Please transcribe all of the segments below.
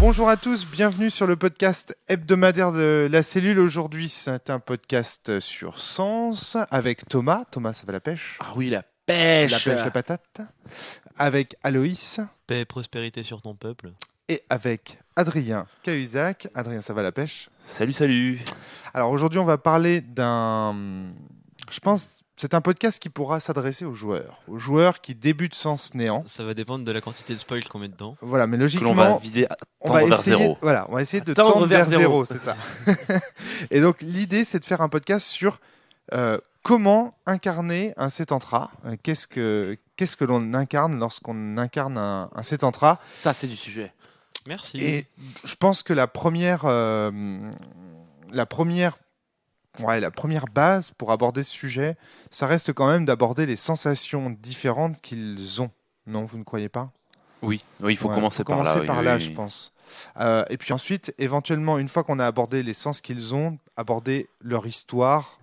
Bonjour à tous, bienvenue sur le podcast hebdomadaire de la cellule. Aujourd'hui, c'est un podcast sur Sens avec Thomas. Thomas, ça va la pêche? Ah oui, la pêche. La pêche, la patate. Avec Aloïs. Paix et prospérité sur ton peuple. Et avec Adrien Cahuzac. Adrien, ça va la pêche? Salut, salut. Alors aujourd'hui, on va parler je pense, c'est un podcast qui pourra s'adresser aux joueurs qui débutent Sens néant. Ça va dépendre de la quantité de spoil qu'on met dedans. Voilà, mais Que logiquement, l'on va viser à tendre vers zéro. Voilà, on va essayer de Tendre tendre vers vers zéro. zéro, c'est ça. Et donc l'idée, c'est de faire un podcast sur comment incarner un Settantra. Qu'est-ce que l'on incarne lorsqu'on incarne un Settantra. Ça, c'est du sujet. Merci. Et je pense que la première base pour aborder ce sujet, ça reste quand même d'aborder les sensations différentes qu'ils ont. Non, vous ne croyez pas? Oui, il faut Ouais, commencer par là. Commencer par oui, là, oui. je pense. Et puis ensuite, éventuellement, une fois qu'on a abordé les sens qu'ils ont, aborder leur histoire,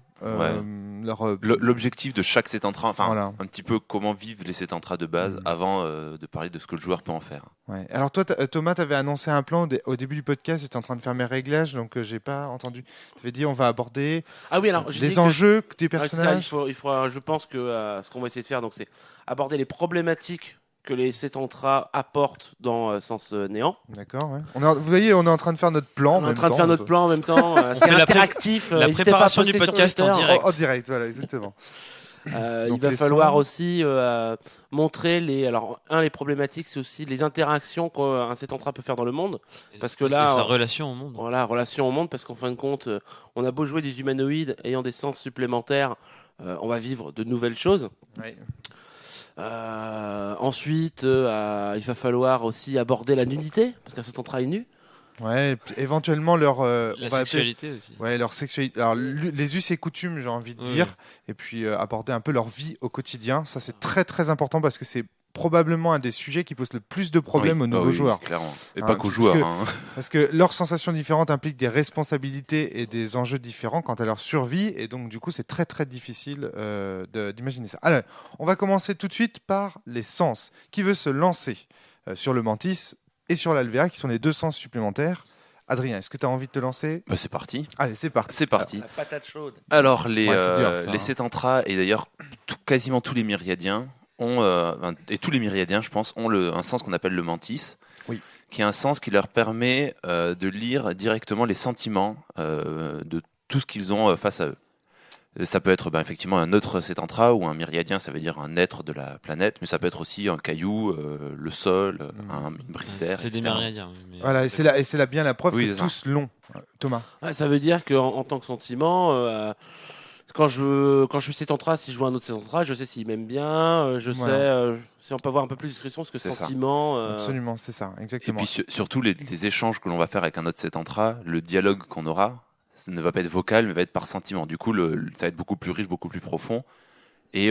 L'objectif de chaque Settantra, enfin Voilà. un petit peu comment vivent les Settantras de base avant de parler de ce que le joueur peut en faire. Ouais. Alors toi, Thomas, tu avais annoncé un plan au début du podcast, j'étais en train de faire mes réglages, donc j'ai pas entendu. Tu avais dit on va aborder Ah oui, alors j'ai dit les que- enjeux des Ah, c'est ça, personnages. il faut, je pense que ce qu'on va essayer de faire, donc, c'est aborder les problématiques que les Settantras apportent dans Sens néant. D'accord, ouais. Vous voyez, on est en train de faire notre plan. On est en train de faire notre plan en même temps. C'est fait la interactif. la n'hésitez pas à préparation du poster sur podcast en Twitter. direct. En direct, voilà, exactement. Il Donc, va les falloir sons. aussi montrer les problématiques, c'est aussi les interactions qu'un Settantra peut faire dans le monde. Parce que là, c'est sa relation au monde. Voilà, relation au monde, parce qu'en fin de compte, on a beau jouer des humanoïdes ayant des sens supplémentaires, on va vivre de nouvelles choses. Ouais. Ensuite, il va falloir aussi aborder la nudité, parce qu'un Settantra est nu. Ouais, et puis éventuellement leur on La va appeler- sexualité aussi. ouais, leur sexualité. Alors les us et coutumes, j'ai envie de Oui, dire, oui. et puis aborder un peu leur vie au quotidien. Ça, c'est très très important parce que c'est probablement un des sujets qui pose le plus de problèmes aux nouveaux joueurs. Clairement. Et Hein, pas qu'aux parce joueurs. que- hein. Parce que leurs sensations différentes impliquent des responsabilités et des enjeux différents quant à leur survie, et donc du coup c'est très très difficile d'imaginer ça. Alors, on va commencer tout de suite par les sens. Qui veut se lancer sur le mantis et sur l'alvéa, qui sont les deux sens supplémentaires? Adrien, est-ce que tu as envie de te lancer? Bah, c'est parti. Allez, c'est parti. C'est parti. La patate chaude. Ouais, Alors, c'est dur, ça, les hein. Settantras, et d'ailleurs quasiment tous les myriadiens, et tous les myriadiens, je pense, ont un sens qu'on appelle le mantis, Oui. qui est un sens qui leur permet de lire directement les sentiments de tout ce qu'ils ont face à eux. Ça peut être effectivement un autre Settantra ou un myriadien, ça veut dire un être de la planète, mais ça peut être aussi un caillou, le sol, une brise terre, C'est des etc. méridiens. mais- Voilà, et c'est là bien la preuve Oui, que c'est ça. tous l'ont. Thomas. Ouais, ça veut dire qu'en tant que sentiment, quand je suis Settantra, si je vois un autre Settantra, je sais s'il m'aime bien, je Voilà. sais si on peut avoir un peu plus de discrétion, parce que C'est ça. sentiment. Absolument, c'est ça, Et exactement. puis surtout les échanges que l'on va faire avec un autre Settantra, le dialogue qu'on aura, ça ne va pas être vocal, mais va être par sentiment. Du coup, ça va être beaucoup plus riche, beaucoup plus profond. Et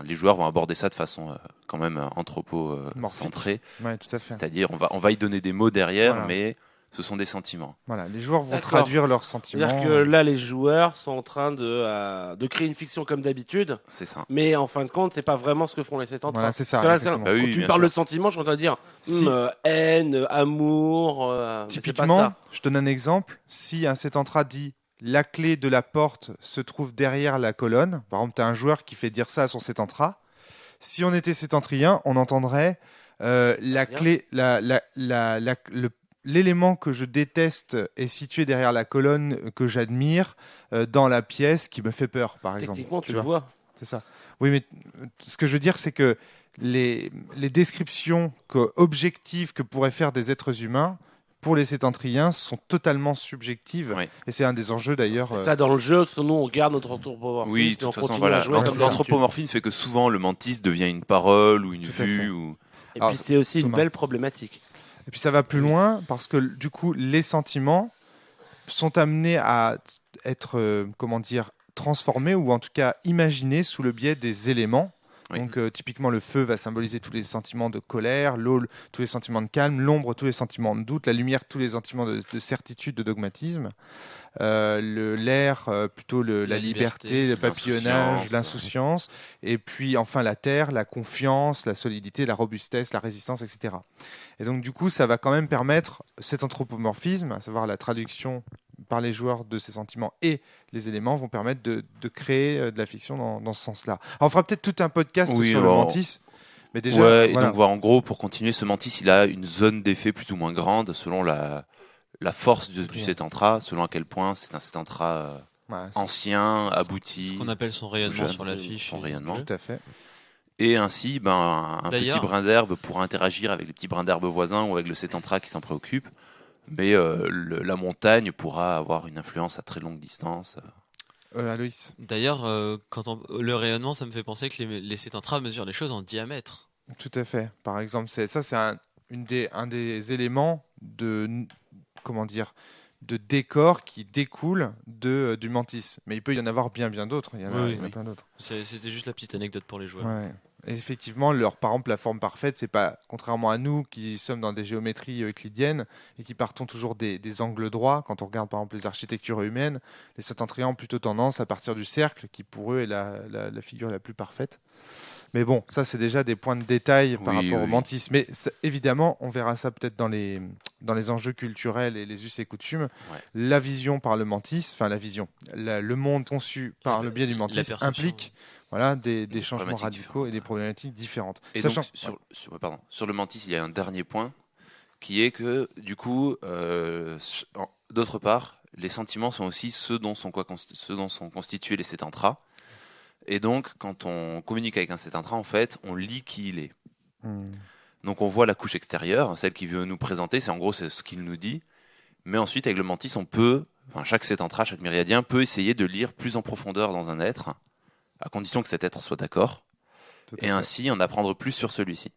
les joueurs vont aborder ça de façon quand même anthropo-centrée. Ouais, tout à fait. C'est-à-dire, on va y donner des mots derrière, Voilà. mais ce sont des sentiments. Voilà, les joueurs vont D'accord. traduire leurs sentiments. C'est-à-dire que là, les joueurs sont en train de créer une fiction comme d'habitude, C'est ça. mais en fin de compte, c'est pas vraiment ce que font les Settantras. Voilà, c'est ça, Parce que là, exactement. quand Bah oui, tu bien parles sûr. de sentiments, je suis en train de dire Si. haine, amour. Mais c'est pas Typiquement, ça. je donne un exemple. Si un Settantra dit la clé de la porte se trouve derrière la colonne, par exemple, tu as un joueur qui fait dire ça à son Settantra. Si on était Settantrien, on entendrait la Rien. clé, l'élément que je déteste est situé derrière la colonne que j'admire dans la pièce qui me fait peur, par exemple. Techniquement, tu Tu le vois. C'est ça. Oui, mais ce que je veux dire, c'est que les descriptions objectives que pourraient faire des êtres humains, pour les Settantriens, sont totalement subjectives. Oui. Et c'est un des enjeux d'ailleurs. Ça, dans le jeu, nous, on garde notre anthropomorphisme. Oh, et bah, on Oui, continue de toute façon, à voilà. jouer comme d'habitude. L'anthropomorphisme fait que souvent le mantis devient une parole ou une Tout à fait. vue. Et Alors, puis, c'est aussi une Thomas. belle problématique. Et puis ça va plus loin parce que du coup, les sentiments sont amenés à être, comment dire, transformés ou en tout cas imaginés sous le biais des éléments. Oui. Donc typiquement le feu va symboliser tous les sentiments de colère, l'eau tous les sentiments de calme, l'ombre tous les sentiments de doute, la lumière tous les sentiments de certitude, de dogmatisme, l'air plutôt la liberté, le papillonnage, L'insouciance. l'insouciance, et puis enfin la terre, la confiance, la solidité, la robustesse, la résistance, etc. Et donc du coup ça va quand même permettre cet anthropomorphisme, à savoir la traduction par les joueurs de ces sentiments et les éléments vont permettre de créer de la fiction dans ce sens-là. Alors, on fera peut-être tout un podcast Oui, sur le alors, mantis, mais déjà, Ouais, et voilà. donc voilà, en gros, pour continuer, ce mantis, il a une zone d'effet plus ou moins grande selon la force du Oui. Cetantra, selon à quel point c'est un Cetantra Voilà, c'est ancien, Ce abouti, qu'on appelle son rayonnement jeune, sur l'affiche. son et rayonnement. le jeu. tout à fait. Et ainsi, un petit D'ailleurs- brin d'herbe pourra interagir avec les petits brins d'herbe voisins ou avec le Cetantra qui s'en préoccupe. Mais la montagne pourra avoir une influence à très longue distance. Aloïs, D'ailleurs, le rayonnement, ça me fait penser que les Cetantra mesurent les choses en diamètre. tout à fait. Par exemple, c'est un des éléments comment dire, de décor qui découle du mantis. Mais il peut y en avoir bien d'autres. Il y en a, Oui, il y en a oui. plein d'autres. C'était juste la petite anecdote pour les joueurs. Ouais. Et effectivement, par exemple, la forme parfaite, c'est pas, contrairement à nous qui sommes dans des géométries euclidiennes et qui partons toujours des angles droits, quand on regarde par exemple les architectures humaines, les septentriens ont plutôt tendance à partir du cercle, qui pour eux est la figure la plus parfaite. Mais bon, ça c'est déjà des points de détail par Oui, rapport au oui. mantis. Mais évidemment, on verra ça peut-être dans les enjeux culturels et les us et coutumes. Ouais. La vision par le mantis, enfin la vision, le monde conçu par le biais du La mantis perception. implique voilà, des Des changements problématiques radicaux et des différentes. problématiques différentes. Et Sachant, donc, sur le mantis, il y a un dernier point qui est que, du coup, d'autre part, les sentiments sont aussi ceux dont sont constitués les cétantras. Et donc, quand on communique avec un cétantra, en fait, on lit qui il est. Donc, on voit la couche extérieure, celle qui veut nous présenter, c'est ce qu'il nous dit. Mais ensuite, avec le mantis, chaque cétantra, chaque myriadien peut essayer de lire plus en profondeur dans un être, à condition que cet être soit d'accord, tout à et fait. ainsi en apprendre plus sur celui-ci.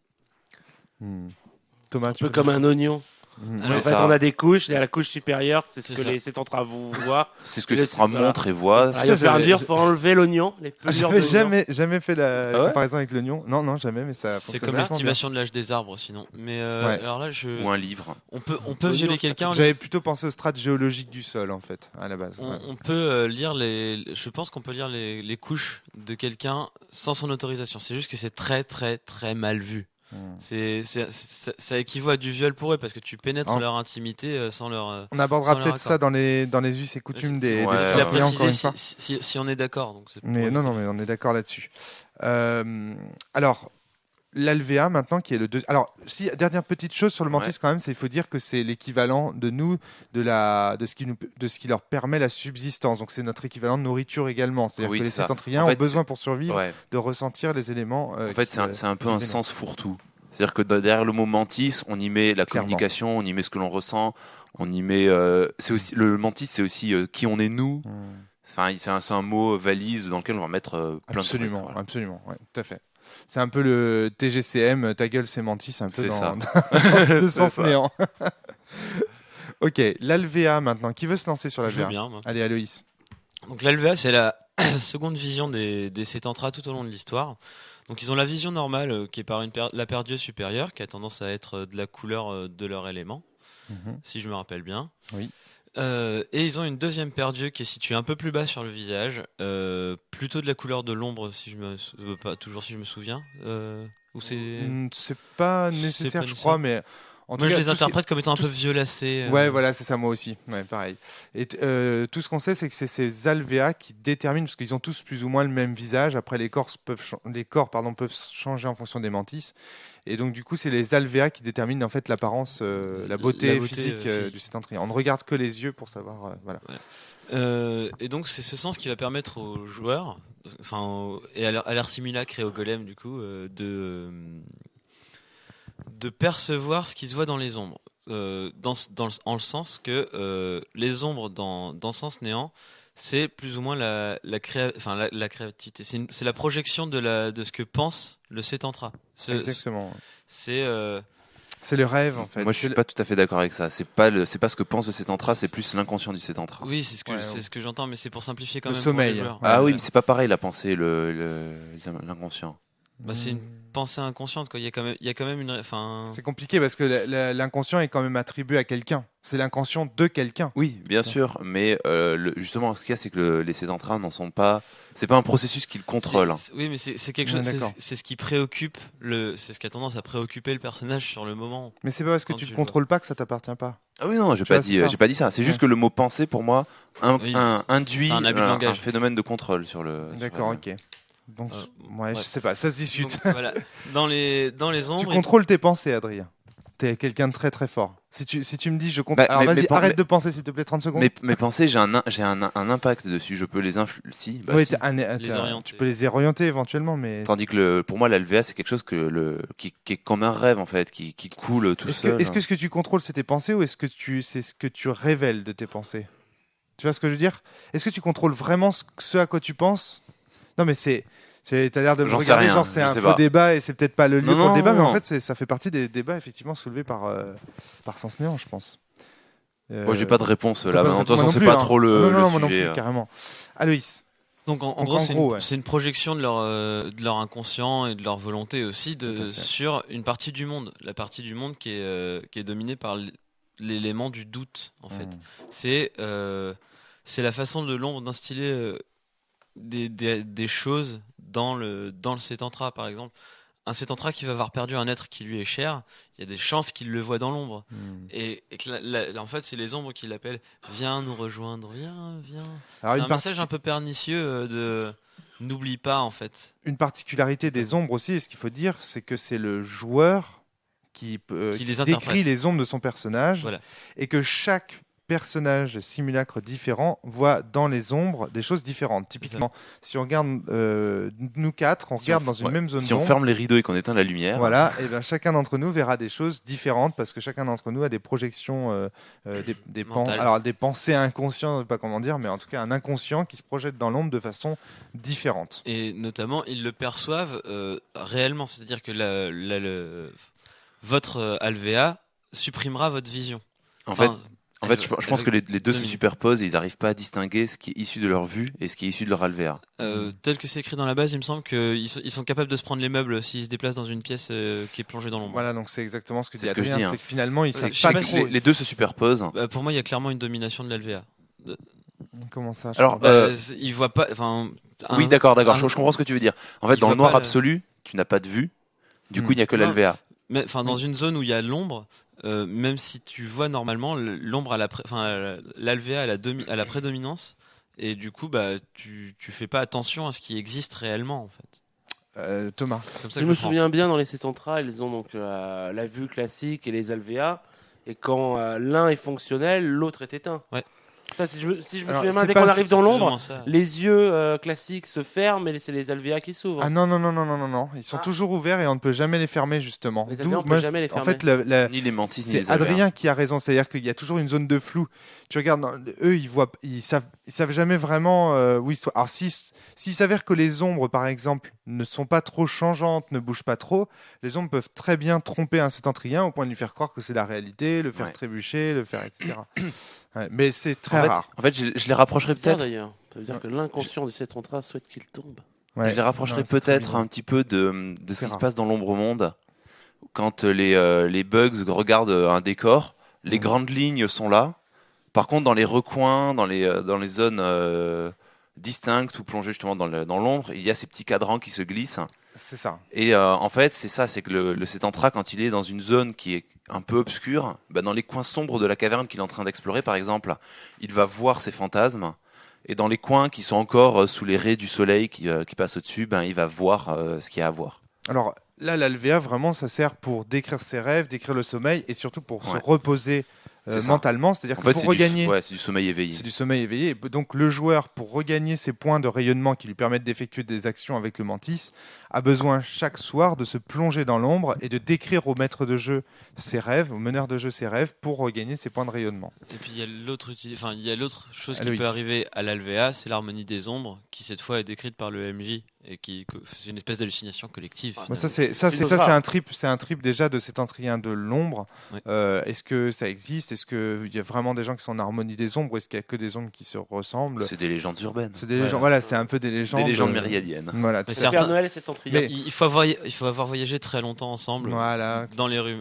Thomas, Un tu peu peux comme dire un oignon. Mm. En C'est fait, ça. on a des couches, et à la couche supérieure, c'est ce C'est que ça. les cétantra vous voient. C'est ce que Le- le cétantra voilà. montre et voit. Ah, il va faire j'avais- dur, faut enlever l'oignon, les pelures J'avais d'oignon. jamais fait la Ah ouais comparaison avec l'oignon. Non, jamais, mais ça C'est fonctionne comme vachement bien. l'estimation de l'âge des arbres, sinon. Mais Ouais. alors là, Ou un livre. on peut L'oignon, violer ça quelqu'un. J'avais plutôt pensé aux strates géologiques du sol, en fait, à la base. Ouais. On peut lire je pense qu'on peut lire les couches de quelqu'un sans son autorisation. C'est juste que c'est très très très mal vu. Ça équivaut à du viol pour eux parce que tu pénètres En- leur intimité sans leur. On abordera sans leur peut-être ça accord. dans les us et coutumes des Ouais, Il a Septentriens, encore une précisé fois. si on est d'accord. Donc c'est Mais non, mais on est d'accord là-dessus. Alors, l'alvéa maintenant, qui est le deuxième. Alors, dernière petite chose sur le mantis Ouais. quand même, c'est il faut dire que c'est l'équivalent de nous, de ce qui leur permet la subsistance. Donc, c'est notre équivalent de nourriture également. C'est-à-dire Oui, que les c'est ça. septentriens En fait, ont besoin pour survivre Ouais. de ressentir les éléments. En fait, qui, c'est un peu qui un viennent. sens fourre-tout. C'est-à-dire que derrière le mot mantis, on y met la Clairement. communication, on y met ce que l'on ressent, on y met. C'est aussi le mantis, c'est aussi qui on est nous. Enfin, c'est un mot valise dans lequel on va mettre plein Absolument, de trucs. Voilà. absolument, ouais, tout à fait. C'est un peu le TGCM, ta gueule c'est menti, c'est un peu C'est ça. dans ce C'est sens ça. néant. Ok, l'alvéa maintenant. Qui veut se lancer sur Je veux l'alvéa? bien. Moi. Allez, Aloïs. Donc l'alvéa, c'est la seconde vision des cétantras tout au long de l'histoire. Donc ils ont la vision normale qui est par la paire d'yeux supérieure, qui a tendance à être de la couleur de leur élément, si je me rappelle bien. Oui. Et ils ont une deuxième paire d'yeux qui est située un peu plus bas sur le visage, plutôt de la couleur de l'ombre, si je me souviens. Ou c'est... C'est pas nécessaire, pas je crois, nécessaire. mais en tout Moi, je cas, les tout ce qui- interprète comme étant un tout peu ce- violacés. Ouais, voilà, c'est ça, moi aussi. Ouais, pareil. Et tout ce qu'on sait, c'est que c'est ces alvéas qui déterminent, parce qu'ils ont tous plus ou moins le même visage. Après, les corps peuvent changer en fonction des mantis. Et donc, du coup, c'est les alvéas qui déterminent en fait l'apparence, la beauté physique physique. du septentrien. On ne regarde que les yeux pour savoir. Voilà. Et donc c'est ce sens qui va permettre aux joueurs, et à l'air simulacre et au golem du coup, de percevoir ce qui se voit dans les ombres, en le sens que les ombres dans Sens Néant, c'est plus ou moins la créativité. C'est la projection de ce que pense le Cétantra. Exactement. C'est C'est le rêve, en fait. Moi, je suis pas tout à fait d'accord avec ça. C'est pas ce que pense le cétantra, c'est plus l'inconscient du cétantra. oui, c'est Ouais, ce que j'entends, mais c'est pour simplifier quand Le même sommeil. pour les joueurs. Ouais, Ah oui, ouais. mais c'est pas pareil la pensée, l'inconscient. Bah, c'est une pensée inconsciente, quoi. Il y a quand même une. Enfin. C'est compliqué parce que l'inconscient est quand même attribué à quelqu'un. C'est l'inconscient de quelqu'un. Oui, bien sûr, mais justement, ce qu'il y a, c'est que les Cétantra n'en sont pas. C'est pas un processus qu'ils contrôlent. Oui, mais c'est quelque Ouais, chose. d'accord. C'est ce qui préoccupe c'est ce qui a tendance à préoccuper le personnage sur le moment. Mais c'est pas parce que Quand tu tu ne le contrôles pas que ça t'appartient pas. Ah oui, non, j'ai Tu vois, pas dit, c'est ça. j'ai pas dit ça. C'est juste Ouais. que le mot penser, pour moi, Oui, induit c'est un abus de un langage. phénomène de contrôle sur le. D'accord, sur ok. Donc, ouais. je sais pas, ça se discute. Donc, voilà. Dans les Tu ombres. contrôles tes pensées, Adrien. T'es quelqu'un de très très fort. Si tu me dis je contrôle. Bah, Alors mais- vas-y, mais- arrête mais- de penser s'il te plaît, 30 secondes. Mes pensées, j'ai un impact dessus. Je peux les influencer. Oui, Si. orienter. tu peux les orienter éventuellement, mais. Tandis que pour moi, l'LVA, c'est quelque chose qui est comme un rêve, en fait, qui coule tout seul. Est-ce que ce que tu contrôles, c'est tes pensées ou est-ce que c'est ce que tu révèles de tes pensées? Tu vois ce que je veux dire? Est-ce que tu contrôles vraiment ce à quoi tu penses? Non, mais t'as l'air de me J'en sais regarder, rien, genre c'est je un sais faux pas. débat et c'est peut-être pas le lieu Non, pour le non, débat, mais en non. fait, ça fait partie des débats effectivement soulevés par Sens Néant, je pense. Moi, j'ai pas de réponse t'as là. pas de De toute réponse, façon, moi c'est non pas plus, trop hein. le Non, moi non sujet. plus, carrément. Aloïs. Donc en Donc, gros, en gros, ouais. c'est une projection de leur inconscient et de leur volonté aussi Tout à fait. sur une partie du monde. La partie du monde qui est dominée par l'élément du doute, en fait. C'est la façon de l'ombre d'instiller des choses dans le Cétantra, par exemple. Un Cétantra qui va avoir perdu un être qui lui est cher, il y a des chances qu'il le voit dans l'ombre. Et que en fait, c'est les ombres qui l'appellent. Viens nous rejoindre, viens. Alors, C'est une un message un peu pernicieux de n'oublie pas, en fait. Une particularité des ombres aussi, et ce qu'il faut dire, c'est que c'est le joueur qui Qui les décrit interprète. les ombres de son personnage, Voilà. et que chaque personnage simulacre différent voit dans les ombres des choses différentes. Typiquement, si on regarde nous quatre, on regarde dans une même zone Si on d'ombre. ferme les rideaux et qu'on éteint la lumière. Voilà, et ben chacun d'entre nous verra des choses différentes parce que chacun d'entre nous a des projections, Mentales. alors des pensées inconscientes, je sais pas comment dire, mais en tout cas un inconscient qui se projette dans l'ombre de façon différente. Et notamment, ils le perçoivent réellement. C'est-à-dire que votre Alvéa supprimera votre vision. En Enfin, fait, je pense que les deux se minutes. superposent et ils n'arrivent pas à distinguer ce qui est issu de leur vue et ce qui est issu de leur alvéa. Tel que c'est écrit dans la base, il me semble qu'ils sont capables de se prendre les meubles s'ils se déplacent dans une pièce qui est plongée dans l'ombre. Voilà, donc c'est exactement ce que C'est dit ce que je Adrien, dis, hein. c'est que finalement ils savent je pas sais pas trop. Les deux se superposent. Bah, pour moi, il y a clairement une domination de l'Alvéa. Comment ça? Alors, Ils voient pas. Enfin, oui, d'accord. Je comprends ce que tu veux dire. En fait, Il dans le voit noir pas absolu, tu n'as pas de vue. Du coup, il n'y a que Non. l'alvéa. mais enfin, dans une zone où il y a l'ombre, même si tu vois normalement, l'ombre l'Alvéa a la prédominance. Et du coup, bah, tu fais pas attention à ce qui existe réellement, en fait. Thomas. Comme ça Je que me le prends. souviens bien dans les Cétantra, ils ont donc la vue classique et les alvéas. Et quand l'un est fonctionnel, l'autre est éteint. Ouais. Ça, si je me Alors, souviens bien, c'est dès pas qu'on le- arrive dans Plus ou l'ombre, moins ça. les yeux classiques se ferment et c'est les alvéas qui s'ouvrent. Ah non, ils sont Ah. toujours ouverts et on ne peut jamais les fermer justement. Les D'où, alvéas, on peut moi, jamais les en fermer. fait, Ni les mantis, ni c'est les alvéas. Adrien qui a raison, c'est-à-dire qu'il y a toujours une zone de flou. Tu regardes, eux, ils savent jamais vraiment où ils sont. Alors, s'il s'avère que les ombres, par exemple, ne sont pas trop changeantes, ne bougent pas trop, les ombres peuvent très bien tromper un septentrien au point de lui faire croire que c'est la réalité, le faire Ouais. trébucher, le faire, etc. Ouais, mais c'est très En fait, rare. je les rapprocherais C'est bizarre, peut-être. d'ailleurs. Ça veut dire que l'inconscient du Cétantra souhaite qu'il tombe. Ouais. Je les rapprocherais Non, c'est très peut-être bizarre. un petit peu de ce C'est qui se rare. passe dans l'ombre monde. Quand les bugs regardent un décor, les Mhm. grandes lignes sont là. Par contre, dans les recoins, dans les zones distinctes ou plongées justement dans l'ombre, il y a ces petits cadrans qui se glissent. C'est ça. Et en fait, c'est ça, c'est que le Cétantra, quand il est dans une zone qui est un peu obscure, bah, dans les coins sombres de la caverne qu'il est en train d'explorer, par exemple, il va voir ses fantasmes. Et dans les coins qui sont encore sous les raies du soleil qui passent au-dessus, ben, il va voir ce qu'il y a à voir. Alors là, l'alvéa, vraiment, ça sert pour décrire ses rêves, décrire le sommeil et surtout pour se Ouais. reposer C'est ça. mentalement. C'est-à-dire En que fait, pour c'est regagner, du sommeil éveillé. c'est du sommeil éveillé. Et donc le joueur, pour regagner ses points de rayonnement qui lui permettent d'effectuer des actions avec le mantis, a besoin chaque soir de se plonger dans l'ombre et de décrire au maître de jeu ses rêves, au meneur de jeu ses rêves, pour regagner ses points de rayonnement. Et puis il y a l'autre chose qui Aloïs. peut arriver à l'Alvéa, c'est l'harmonie des ombres, qui cette fois est décrite par le MJ et c'est une espèce d'hallucination collective. Ouais. Bon, finalement. c'est un trip déjà de Sétentrien de l'ombre. Ouais. Est-ce que ça existe? Est-ce qu'il y a vraiment des gens qui sont en harmonie des ombres? Est-ce qu'il y a que des ombres qui se ressemblent? C'est des légendes urbaines. C'est des légendes. Voilà, c'est un peu des légendes. Des légendes myriadiennes. Voilà. Mais tout- Le Père certains- Noël et Sétentrien. Mais- Il faut avoir voyagé très longtemps ensemble Voilà. dans les rues.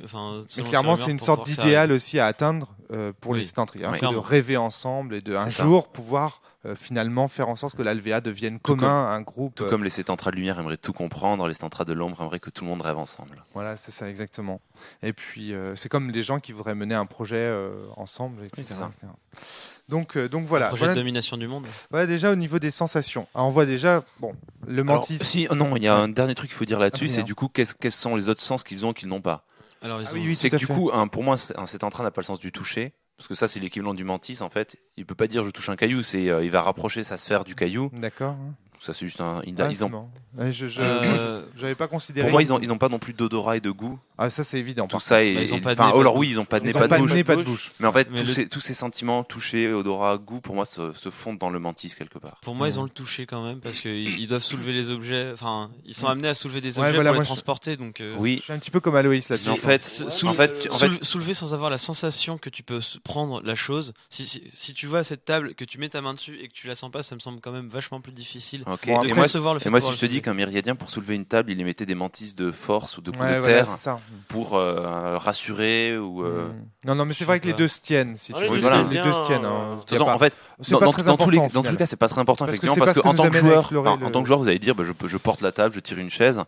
Mais clairement, c'est une sorte d'idéal aussi à atteindre pour les Oui. Sétentriens, Oui. de rêver ensemble et de un C'est ça. jour pouvoir finalement faire en sorte que l'Alvéa devienne commun, un groupe. Tout comme les Sétentrats de lumière aimeraient tout comprendre, les Sétentrats de l'ombre aimeraient que tout le monde rêve ensemble. Voilà, c'est ça exactement. Et puis c'est comme les gens qui voudraient mener un projet ensemble, etc. c'est ça. etc. Donc voilà. projet Voilà, de domination du monde. voilà déjà au niveau des sensations. Alors, on voit déjà le Alors, mantis. non, il y a un dernier truc qu'il faut dire là-dessus, Adrien. c'est du coup quels sont les autres sens qu'ils ont qu'ils n'ont pas. Alors, Ah oui, C'est tout que à du fait. coup, pour moi, un Sétentrain n'a pas le sens du toucher, parce que ça c'est l'équivalent du mantis en fait. Il peut pas dire je touche un caillou, il va rapprocher sa sphère du caillou. D'accord. Ça c'est juste un. Ah, Ils c'est ont, marrant. Ouais, j'avais pas considéré. pour moi, ils n'ont pas non plus d'odorat et de goût. Ah, ça c'est évident. Tout par ça contre. est. ils ont pas de enfin, nez, pas de alors bouche. oui, ils ont pas de nez, Ils ont pas de pas de bouche. nez, pas de bouche. Mais en fait, Mais tous ces sentiments, toucher, odorat, goût, pour moi, se fondent dans le mantis quelque part. Pour moi, ils ont le toucher quand même parce qu'ils doivent soulever les objets. Enfin, ils sont amenés à soulever des Ouais, objets voilà, pour moi, les transporter. Donc, Oui, Je suis un petit peu comme Aloïs là-dessus. mais en fait, soulever sans avoir la sensation que tu peux prendre la chose. Si tu vois cette table, que tu mets ta main dessus et que tu la sens pas, ça me semble quand même vachement plus difficile. ok. Bon, de et moi, concevoir le fait et moi, de si pouvoir je te le dis soulever. qu'un myriadien, pour soulever une table, il émettait des mantis de force ou de coups Ouais, de voilà, terre c'est ça. pour rassurer ou. Non, mais c'est je vrai sais que les pas. deux se tiennent. Si Ah tu oui, veux. oui, voilà. Les deux se tiennent. Hein. De toute Y a façon, pas- en fait, c'est pas très dans tous les, important, dans tous les cas, c'est pas très important, Parce que effectivement, c'est parce pas ce que en que tant nous que amène à joueur, explorer en tant que joueur, vous allez dire, je porte la table, je tire une chaise,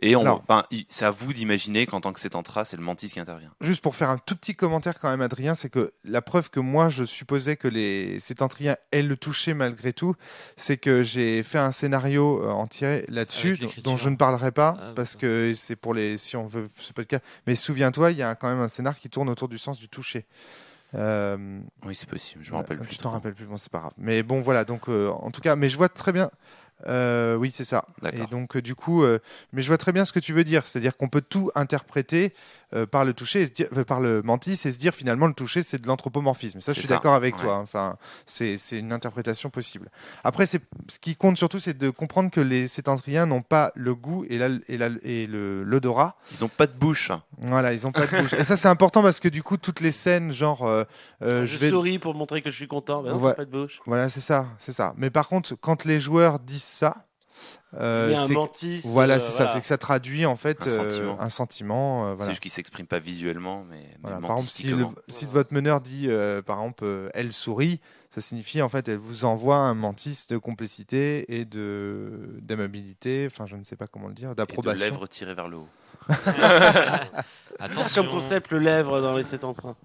et Alors. c'est à vous d'imaginer qu'en tant que Sétentra, c'est le mantis qui intervient. Juste pour faire un tout petit commentaire quand même, Adrien, c'est que la preuve que moi je supposais que les Sétentriens aient le toucher malgré tout, c'est que j'ai fait un scénario entier là-dessus, Avec l'écriture. dont je ne parlerai pas Ah, parce d'accord. que c'est pour les, si on veut, c'est pas le cas. Mais souviens-toi, il y a quand même un scénar qui tourne autour du sens du toucher. Oui, c'est possible, je me rappelle plus. Tu t'en trop. rappelles plus, bon c'est pas grave. Mais bon voilà, donc en tout cas, mais je vois très bien. Oui, c'est ça. D'accord. Et donc du coup, mais je vois très bien ce que tu veux dire, c'est-à-dire qu'on peut tout interpréter par le toucher, et se dire, par le mantis, et se dire finalement le toucher c'est de l'anthropomorphisme. Ça, je C'est suis ça, d'accord avec ouais. toi. Enfin, c'est une interprétation possible. Après, ce qui compte surtout, c'est de comprendre que les Sétentriens n'ont pas le goût et l'odorat. Ils ont pas de bouche. Voilà, ils ont pas de bouche. Et ça, c'est important parce que du coup, toutes les scènes, genre, Je souris pour montrer que je suis content. Bah non, Ouais. t'as pas de bouche. Voilà, c'est ça, c'est ça. Mais par contre, quand les joueurs disent ça, Il y a un c'est mantis. voilà, c'est ça, c'est que ça traduit en fait Un sentiment. un sentiment. C'est Voilà. juste qu'ils s'expriment pas visuellement, mais Voilà. Par exemple, mantistiquement. si votre meneur dit, par exemple, elle sourit, ça signifie en fait, elle vous envoie un mantis de complicité et d'amabilité. Enfin, je ne sais pas comment le dire, Et de d'approbation. lèvres tirées vers le haut. C'est Attention. comme concept le lèvre dans les Sétentrins.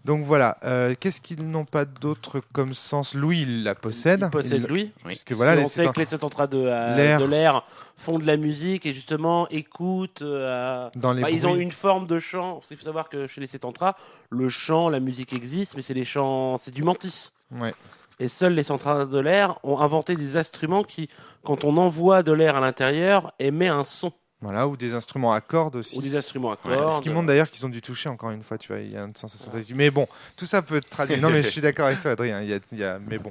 Donc voilà. Qu'est-ce qu'ils n'ont pas d'autre comme sens? Louis, il la possède. Il possède lui. Oui. Parce que voilà, on les sait que les Sétentrins de l'air font de la musique et justement écoutent. dans les Ils ont bruits. une forme de chant. Parce qu'il faut savoir que chez les Sétentrins, le chant, la musique existe, mais c'est les chants, c'est du mantis. Ouais. Et seuls les Sétentrins de l'air ont inventé des instruments qui, quand on envoie de l'air à l'intérieur, émet un son. Voilà, ou des instruments à cordes aussi. Ou des instruments à Ouais, cordes. Ce qui montre d'ailleurs qu'ils ont dû toucher encore une fois, tu vois, il y a une sensation de... Mais bon, tout ça peut être traduit. Non, mais je suis d'accord avec toi, Adrien. Mais bon.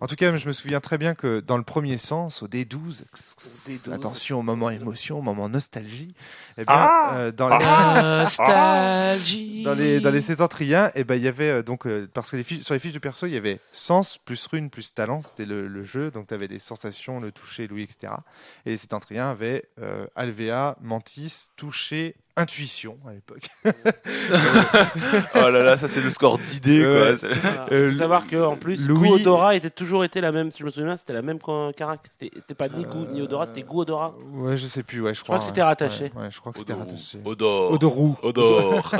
En tout cas, je me souviens très bien que dans le premier sens, au D12, D12. attention au moment émotion, au moment nostalgie, eh bien, dans Nostalgie. les Sétentriens, eh ben, il y avait parce que sur les fiches de perso, il y avait sens plus rune plus talent, c'était le jeu, donc tu avais les sensations, le toucher, l'ouïe, etc. Et les Sétentriens avaient Alvéa, Mantis, toucher, intuition à l'époque. Oh là là, ça c'est le score d'idées Ouais. quoi. Voilà. Euh, faut savoir que en plus, Louis- goût odorat était toujours été la même. Si je me souviens, c'était la même carac. C'était pas ni goût ni odorat, c'était goût odorat. Ouais, je sais plus, ouais, je crois crois. que c'était rattaché. Ouais, je crois que c'était rattaché. Odor. Odorou. Odor.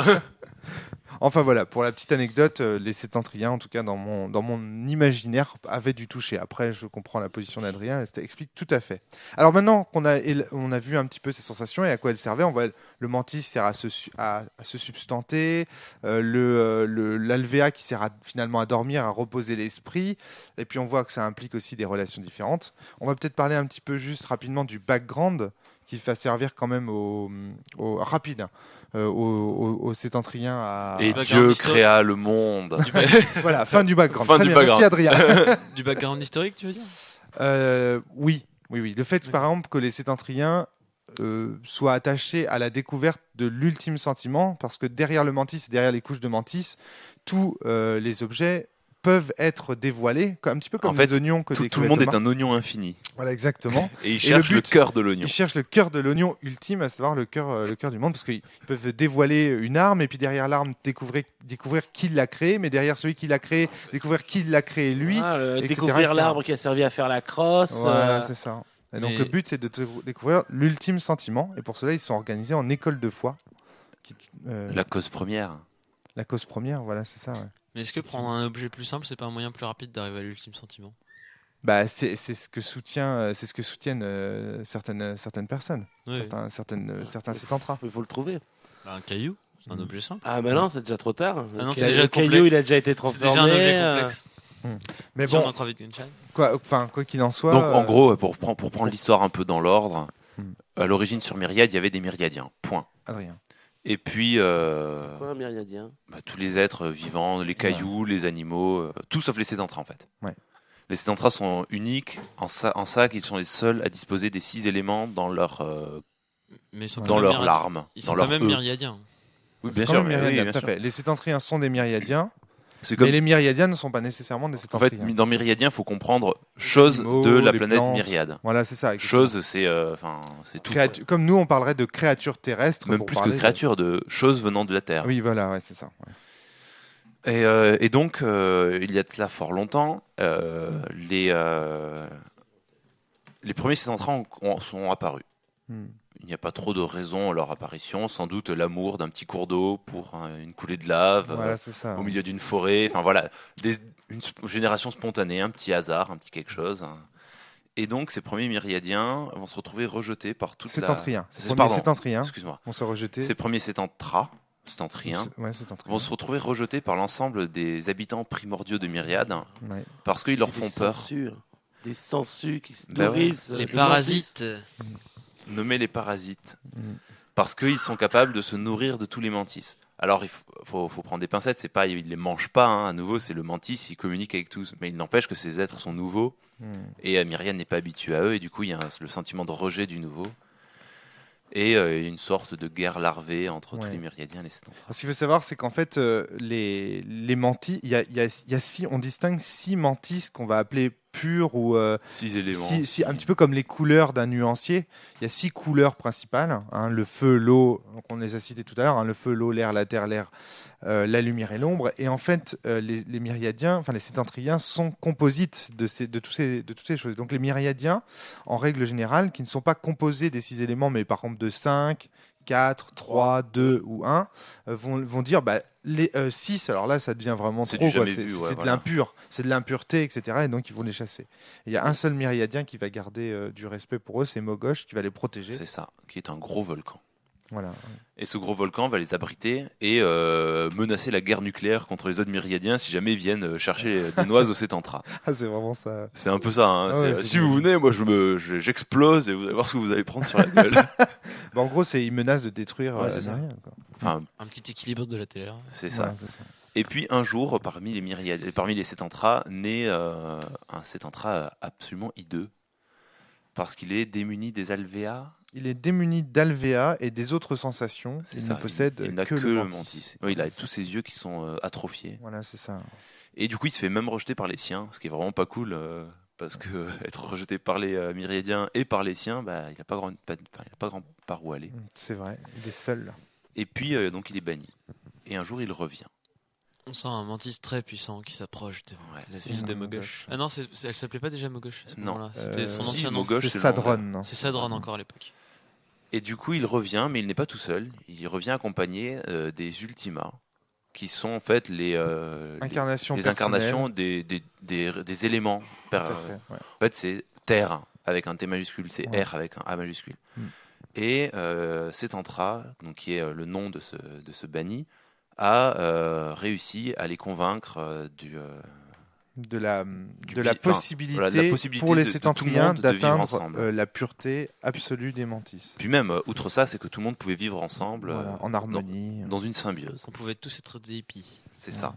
Enfin voilà, pour la petite anecdote, les Sétentriens, en tout cas dans mon imaginaire, avaient du toucher. Après, je comprends la position d'Adrien, et ça explique tout à fait. Alors maintenant qu'on a vu un petit peu ces sensations et à quoi elles servaient, on voit le mantis sert à se substanter, l'alvéa qui sert finalement à dormir, à reposer l'esprit, et puis on voit que ça implique aussi des relations différentes. On va peut-être parler un petit peu juste rapidement du background qui va servir quand même rapide. Aux Sétentriens à... Et background Dieu historique. créa le monde. Voilà, fin du background. Fin Très du bien, merci background. Adrien. Du background historique, tu veux dire? Oui, Oui, oui. Le fait, D'accord. par exemple, que les sétentriens soient attachés à la découverte de l'ultime sentiment, parce que derrière le mantis et derrière les couches de mantis, tous les objets peuvent être dévoilés, un petit peu En comme fait, les oignons que Tout le découvrait monde est Thomas. un oignon infini. Voilà, exactement. Et il Et cherche le le but, cœur de l'oignon. Ils cherchent le cœur de l'oignon ultime, à savoir le cœur du monde, parce qu'ils peuvent dévoiler une arme, et puis derrière l'arme, découvrir qui l'a créé, mais derrière celui qui l'a créé, découvrir qui l'a créé lui. etc., découvrir etc. l'arbre qui a servi à faire la crosse. Voilà, c'est ça. Et donc Mais- le but, c'est de découvrir l'ultime sentiment, et pour cela, ils sont organisés en école de foi. La cause première. La cause première, voilà, c'est ça. Ouais. Mais est-ce que prendre un objet plus simple, c'est pas un moyen plus rapide d'arriver à l'ultime sentiment? Bah, c'est ce que soutiennent certaines personnes, Oui. certains sétentras. Il faut le trouver. Bah, un caillou, c'est un Mhm. objet simple. Ah, mais non, c'est déjà trop tard. Ah non, Le c'est déjà caillou, complexe. il a déjà été C'est transformé. déjà un objet complexe. Mais Si on bon, en croit Wittgenstein. quoi qu'il en soit. Donc en gros, pour prendre l'histoire un peu dans l'ordre, Hmm. à l'origine sur Myriade, il y avait des myriadiens. Point. Adrien. Et puis Quoi, un myriadien? tous les êtres vivants, les cailloux, les animaux, tout sauf les sédentras en fait. Ouais. Les sédentras sont uniques en ça qu'ils sont les seuls à disposer des 6 éléments dans leur Mais ils sont Ouais. quand dans même leur myriadiens. larme, Ils dans sont quand leur même eux. myriadiens. Oui, C'est bien quand sûr, même mais oui, myriadiens, bien tout à sûr. fait. Les sétentriens sont des myriadiens, C'est comme mais les myriadiens ne sont pas nécessairement des en fait sétentriens. dans Myriadien, il faut comprendre chose animaux, de la les planète plantes. Myriade. Voilà, c'est ça. exactement. Chose, c'est tout. quoi. Comme nous, on parlerait de créatures terrestres. Même pour plus que parler de- créature, de choses venant de la Terre. Oui, voilà, ouais, c'est ça. ouais. Et donc, il y a de cela fort longtemps, les premiers sédentras sont apparus. Hmm. Il n'y a pas trop de raisons à leur apparition. Sans doute l'amour d'un petit cours d'eau pour une coulée de lave Voilà, c'est ça. au milieu d'une forêt. Enfin voilà, génération spontanée, un petit hasard, un petit quelque chose. Et donc, ces premiers myriadiens vont se retrouver rejetés par toute la... Sétentriens. Ces premiers Pardon, sétentriens excuse-moi. vont se rejeter. Ces premiers sétentriens Ouais, sétentriens. vont se retrouver rejetés par l'ensemble des habitants primordiaux de Myriade Ouais. parce qu'ils leur Des font peur. sangsues. Des sangsues qui se Bah ouais. nourrissent. Les de parasites. Nommés les parasites. Mm. Parce qu'ils sont capables de se nourrir de tous les mantis. Alors, il faut prendre des pincettes, c'est pas, ils les mangent pas, hein. À nouveau, c'est le mantis, il communique avec tous. Mais il n'empêche que ces êtres sont nouveaux, Hmm. et Myriade n'est pas habituée à eux, et du coup, il y a le sentiment de rejet du nouveau. Et une sorte de guerre larvée entre tous Ouais. les Myriadiens et les sédentaires. Ce qu'il faut savoir, c'est qu'en fait, les mantis, on distingue 6 mantis qu'on va appeler purs ou 6 éléments. un petit peu comme les couleurs d'un nuancier. Il y a 6 couleurs principales, hein, le feu, l'eau, donc on les a cités tout à l'heure, hein, le feu, l'eau, l'air, la terre, l'air, la lumière et l'ombre. Et en fait, les myriadiens, enfin les sétentriens, sont composites de toutes ces choses. Donc les myriadiens, en règle générale, qui ne sont pas composés des 6 éléments, mais par exemple de 5, 4, 3, 2 ou 1, vont dire les 6, alors là ça devient vraiment C'est trop, du quoi. jamais C'est vu, c'est ouais, de voilà. l'impur, c'est de l'impureté, etc. Et donc ils vont les chasser. Et il y a un seul myriadien qui va garder du respect pour eux, c'est Mogosh, qui va les protéger. C'est ça, qui est un gros volcan. Voilà. Et ce gros volcan va les abriter et menacer la guerre nucléaire contre les autres myriadiens si jamais ils viennent chercher des noix au sétentrat. Ah, c'est vraiment ça. C'est un peu ça. Hein. Ah ouais, c'est Si bien. vous venez, moi j'explose et vous allez voir ce que vous allez prendre sur la gueule. En gros, ils menacent de détruire Ouais, c'est ça. Myriade, quoi. Enfin, Un petit équilibre de la Terre. c'est ça. Ouais, c'est ça. Et puis un jour, parmi les sétentras, naît un sétentrat absolument hideux parce qu'il est démuni des alvéoles. Il est démuni d'alvéa et des autres sensations. C'est Il ça. ne possède il n'a que le mantis. Oui, il a tous ses yeux qui sont atrophiés. Voilà, c'est ça. Et du coup, il se fait même rejeter par les siens, ce qui est vraiment pas cool, parce que être rejeté par les myriadiens et par les siens, il n'a pas grand par où aller. C'est vrai. Il est seul. Et puis, donc, il est banni. Et un jour, il revient. On sent un mantis très puissant qui s'approche de Ouais, la c'est ville ça. de Mogosh. Ah non, elle s'appelait pas déjà Mogosh à ce Non. moment-là. C'était son si, ancien nom. Mogosh, C'est c'est le nom, Sadron. non C'est Sadron encore à l'époque. Et du coup, il revient, mais il n'est pas tout seul. Il revient accompagné des Ultimas, qui sont en fait les Incarnation les incarnations des éléments. Tout à fait, ouais. En fait, c'est Terre avec un T majuscule, c'est Ouais. R avec un A majuscule. Mm. Et Sétentra, donc qui est le nom de ce banni, a réussi à les convaincre De la enfin, possibilité, voilà, de la possibilité pour les de tout le sétentriens monde de vivre d'atteindre ensemble. la pureté absolue des mantis. Puis même, outre ça, c'est que tout le monde pouvait vivre ensemble Voilà, en harmonie. dans une symbiose. On pouvait tous être des hippies. C'est ça.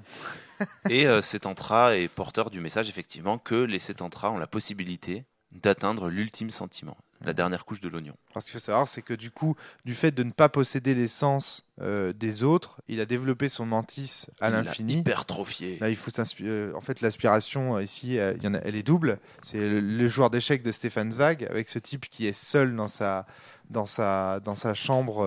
Et Sétentra est porteur du message, effectivement, que les Sétentras ont la possibilité d'atteindre l'ultime sentiment, la dernière couche de l'oignon. Alors, ce qu'il faut savoir, c'est que du coup, du fait de ne pas posséder les sens des autres, il a développé son mantis à Il l'a l'infini. hypertrophié. Là, il faut en fait, l'aspiration ici, elle est double. C'est le joueur d'échecs de Stefan Zweig, avec ce type qui est seul dans sa chambre,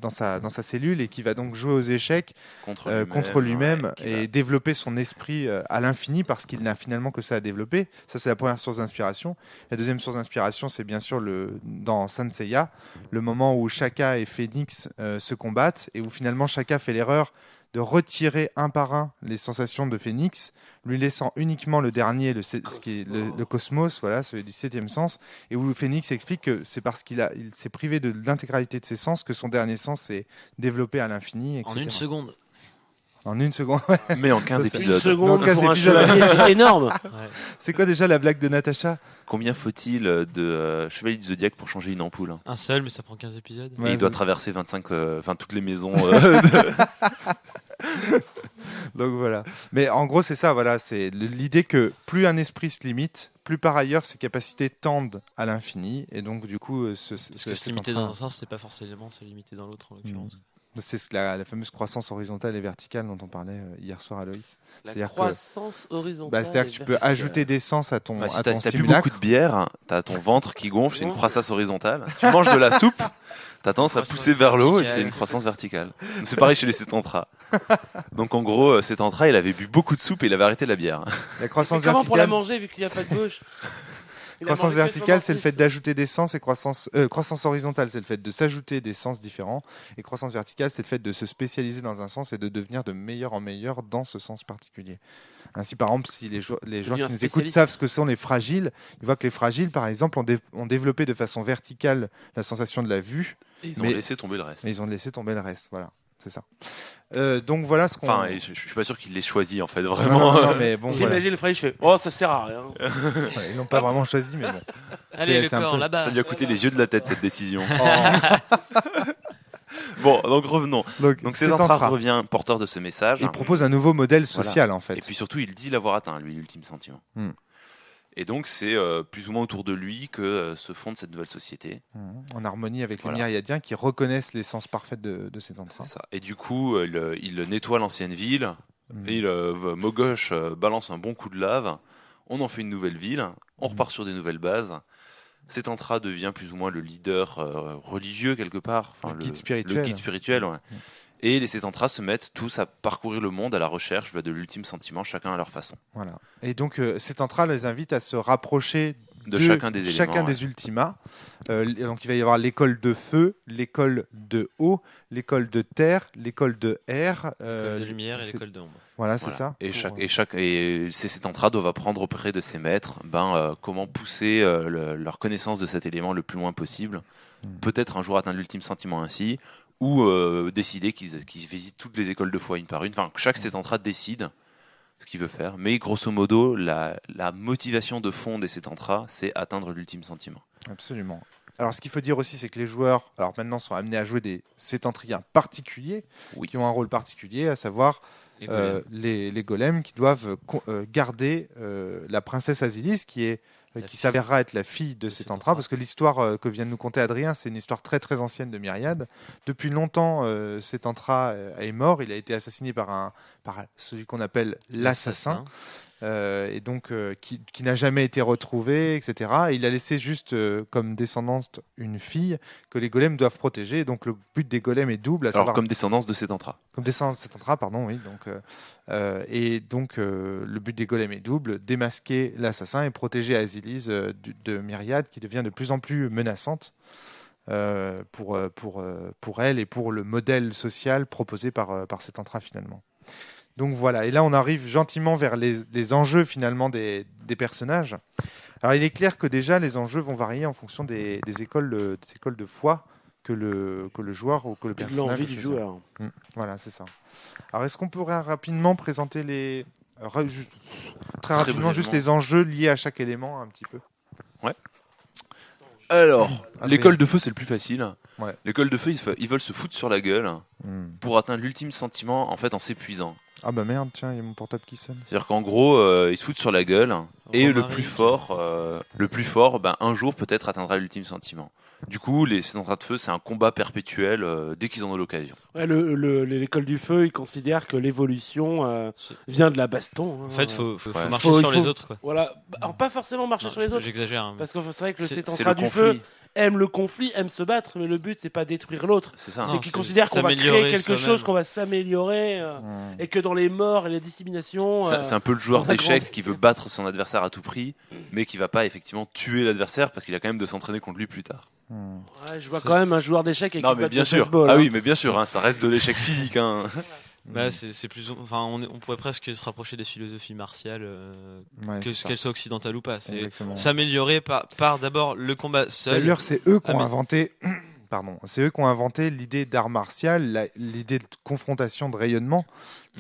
dans sa cellule, et qui va donc jouer aux échecs contre lui-même ouais, qui et va- développer son esprit à l'infini, parce qu'il n'a finalement que ça à développer. Ça, c'est la première source d'inspiration. La deuxième source d'inspiration, c'est bien sûr dans Saint Seiya, le moment où Shaka et Phoenix se combattent, et où finalement Shaka fait l'erreur de retirer un par un les sensations de Phoenix, lui laissant uniquement le dernier, ce qui est le cosmos, voilà, celui du septième sens, et où Phoenix explique que c'est parce qu'il s'est privé de l'intégralité de ses sens que son dernier sens s'est développé à l'infini, etc. En une seconde. En une seconde. Ouais. Mais en 15 Ça, c'est- Une épisodes. seconde Donc, à pour ces un épisodes- chevalier, c'est énorme. Ouais. C'est quoi déjà la blague de Natacha? Combien faut-il de chevaliers du Zodiac pour changer une ampoule, hein? Un seul, mais ça prend 15 épisodes. Et Ouais, il doit c'est- traverser 25, toutes les maisons. Donc voilà. Mais en gros, c'est ça, voilà. C'est l'idée que plus un esprit se limite, plus par ailleurs ses capacités tendent à l'infini. Et donc, du coup, Parce que se limiter dans un sens, c'est pas forcément se limiter dans l'autre, en l'occurrence. c'est la fameuse croissance horizontale et verticale dont on parlait hier soir à Loïs. La C'est-à-dire que- croissance horizontale. C'est-à-dire que tu peux ajouter des sens à ton, Bah, si à t'as ton si t'as plus simulacre. beaucoup de bière, t'as ton ventre qui gonfle, c'est une croissance horizontale. Si tu manges de la soupe, t'as tendance à Croissance pousser vers le haut et verticale. c'est une croissance verticale. Donc c'est pareil chez les Cétantras. Donc en gros, Cétantra, il avait bu beaucoup de soupe et il avait arrêté la bière. La croissance Comment pour la verticale, manger vu qu'il n'y a pas de gauche Il a croissance mangé que son verticale, c'est le mantis. fait d'ajouter des sens, et croissance horizontale, c'est le fait de s'ajouter des sens différents. Et croissance verticale, c'est le fait de se spécialiser dans un sens et de devenir de meilleur en meilleur dans ce sens particulier. Ainsi, par exemple, si les joueurs qui un nous écoutent spécialiste. savent ce que sont les fragiles, ils voient que les fragiles, par exemple, ont développé de façon verticale la sensation de la vue, Et ils ont Mais- laissé tomber le reste. mais ils ont laissé tomber le reste. Voilà, c'est ça. Donc voilà ce qu'on. Enfin, et je suis pas sûr qu'il l'ait choisi en fait, Non, vraiment. non, mais bon, voilà. J'imagine le frère, je fais oh, ça sert à rien. Ouais, ils l'ont pas vraiment choisi, mais bon. Allez, le c'est un corps, peu- là-bas. Ça lui a coûté les yeux de la tête cette décision. Oh. Bon, donc revenons. Donc c'est Cétantra Tantra. revient porteur de ce message. Il propose un nouveau modèle social, en fait. Et puis surtout, il dit l'avoir atteint, lui, l'ultime sentiment. Hmm. Et donc, c'est plus ou moins autour de lui que se fonde cette nouvelle société. En harmonie avec Voilà. les myriadiens qui reconnaissent l'essence parfaite de ces tantras. C'est ça. Et du coup, il nettoie l'ancienne ville. Mm. Et Mogosh balance un bon coup de lave. On en fait une nouvelle ville. On repart sur des nouvelles bases. Cétantra devient plus ou moins le leader religieux quelque part. Enfin, Le guide spirituel. Le guide spirituel, ouais. Et les Cétantras se mettent tous à parcourir le monde à la recherche de l'ultime sentiment, chacun à leur façon. Voilà. Et donc, ces tantras les invitent à se rapprocher De chacun des éléments. chacun ouais. des ultimas. Donc, il va y avoir l'école de feu, l'école de eau, l'école de terre, l'école de air. L'école de lumière et c'est- l'école d'ombre. Voilà, c'est Voilà. ça. Et ces Cétantras doivent apprendre auprès de ces maîtres comment pousser leur connaissance de cet élément le plus loin possible. Peut-être un jour atteindre l'ultime sentiment ainsi, ou décider qu'ils visitent toutes les écoles de foi une par une. Enfin, chaque Cétantra décide ce qu'il veut faire. Mais grosso modo, la motivation de fond des Cétantras, c'est atteindre l'ultime sentiment. Absolument. Alors, ce qu'il faut dire aussi, c'est que les joueurs, alors maintenant, sont amenés à jouer des sétentriens particuliers, Oui. qui ont un rôle particulier, à savoir Les golems. les golems qui doivent garder la princesse Azilis, La qui fille s'avérera être la fille de de Cétantra, Cétantra. parce que l'histoire que vient de nous conter Adrien, c'est une histoire très très ancienne de Myriade. Depuis longtemps, Cétantra est mort, il a été assassiné par celui qu'on appelle l'assassin. Et donc qui n'a jamais été retrouvé, etc. Et il a laissé juste comme descendante une fille que les golems doivent protéger. Et donc le but des golems est double, à Alors, savoir comme descendance de Cétantra. comme descendance de Cétantra, pardon, oui. Donc le but des golems est double, démasquer l'assassin et protéger Azilis de Myriade qui devient de plus en plus menaçante pour elle et pour le modèle social proposé par Cétantra finalement. Donc voilà, et là on arrive gentiment vers les enjeux finalement des personnages. Alors il est clair que déjà les enjeux vont varier en fonction des écoles de foi que le joueur ou que le Et de personnage l'envie du choisit. joueur. Voilà, c'est ça. Alors est-ce qu'on pourrait rapidement présenter très rapidement brièvement. juste les enjeux liés à chaque élément un petit peu? Alors, Adrien. l'école de feu, c'est le plus facile. Ouais. L'école de feu, ils veulent se foutre sur la gueule Hmm. pour atteindre l'ultime sentiment en fait en s'épuisant. Ah bah merde, tiens, il y a mon portable qui sonne. C'est-à-dire qu'en gros, ils se foutent sur la gueule et le Romaric. plus fort, ben, un jour peut-être atteindra l'ultime sentiment. Du coup, les centrales de feu, c'est un combat perpétuel dès qu'ils en ont l'occasion. Ouais, l'école du feu, ils considèrent que l'évolution C'est- vient de la baston. hein. En fait, faut Ouais. marcher Faut- sur il faut- les autres, quoi. Voilà. Alors, pas forcément marcher Non, sur les autres. J'exagère. Hein, mais- Parce que c'est vrai que le C'est- C'est Cétantrat le du feu conflit, aime le conflit, aime se battre, mais le but c'est pas détruire l'autre. c'est ça. Non, C'est qu'ils c'est considèrent qu'on va s'améliorer créer quelque soi-même. chose, qu'on va s'améliorer, et que dans les morts et les disséminations. C'est un peu le joueur on va d'échecs grandir. qui veut battre son adversaire à tout prix, mais qui va pas effectivement tuer l'adversaire parce qu'il a quand même de s'entraîner contre lui plus tard. Ouais, je vois quand même un joueur d'échecs avec Non, une mais batte bien de sûr. baseball, Ah hein. oui, mais bien sûr, hein, ça reste de l'échec physique. Hein. Bah, c'est plus. Enfin, on pourrait presque se rapprocher des philosophies martiales, Ouais, c'est ça. qu'elles soient occidentales ou pas. C'est Exactement. s'améliorer par d'abord le combat seul. D'ailleurs, c'est eux qui ont Ah, mais- inventé. Pardon, c'est eux qui ont inventé l'idée d'art martial, l'idée de confrontation, de rayonnement,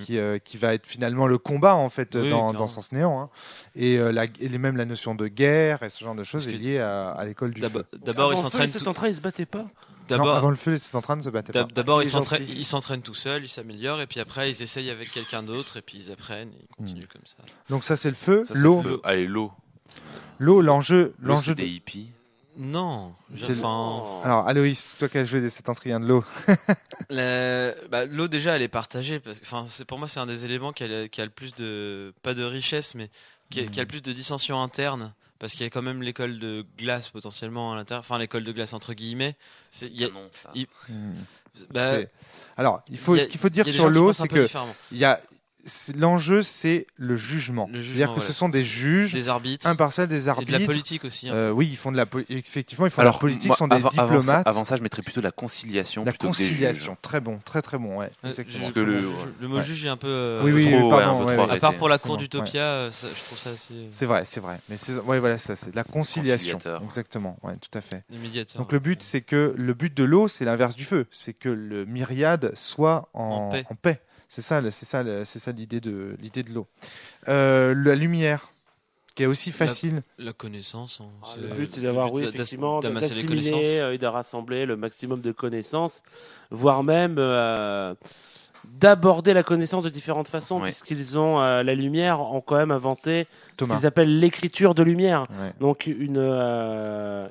qui va être finalement le combat en fait Oui, dans clairement. Sens Néant. Hein. Et, même la notion de guerre et ce genre de choses Parce est que liée à l'école du feu. D'abord, ils Avant le feu, s'entraînent. cet entrain, il se battait pas. Non, D'abord, avant le feu, c'est en train de se battre. D'abord, Il ils est s'entraînent, gentil. ils s'entraînent tout seuls, ils s'améliorent, et puis après, ils essayent avec quelqu'un d'autre, et puis ils apprennent, et ils continuent comme ça. Donc ça, c'est le feu. Ça, c'est L'eau, le- Allez, l'eau. l'enjeu, L'eau, c'est de- des hippies. Non, C'est le- enfin, Alors, Aloïs, toi qui as joué des septentriens de l'eau. l'eau déjà, elle est partagée, parce que, enfin, pour moi, c'est un des éléments qui a le plus de, pas de richesse, mais qui a le plus de dissensions internes. Parce qu'il y a quand même l'école de glace potentiellement à l'intérieur, enfin l'école de glace entre guillemets. Il y a- Non, ça. il- Hmm. bah, C'est- Alors, il y a- ce qu'il faut dire il y a des sur gens qui l'eau, pensent un c'est peu que différemment. l'enjeu, c'est le jugement. Le C'est-à-dire jugement, que ce voilà. sont des juges Des arbitres impartials, des et de la arbitres. politique aussi. Hein. Oui, ils font effectivement, ils font de la politique, moi, sont des diplomates. Avant ça, je mettrais plutôt la conciliation. La plutôt que des conciliation, juges. très bon, très bon, ouais, Ouais, exactement. Parce que le- le mot ouais. juge est un peu. Oui, trop, pardon, un peu ouais, trop ouais. À part pour la C'est cour bon, d'Utopia, je trouve ça assez. C'est vrai, mais ouais, voilà, ça, c'est de la conciliation, Conciliateur. exactement, ouais, tout à fait. Les médiateurs. Donc le but de l'eau, c'est l'inverse du feu, c'est que le myriade soit En paix. en paix. C'est ça l'idée de l'eau. La lumière, qui est aussi facile. La connaissance. Hein, Le but, c'est d'avoir, oui, effectivement, d'amasser les d'assimiler connaissances. et de rassembler le maximum de connaissances, voire même d'aborder la connaissance de différentes façons, Ouais. puisqu'ils ont, la lumière, ont quand même inventé ce Thomas. qu'ils appellent l'écriture de lumière. Ouais. Donc une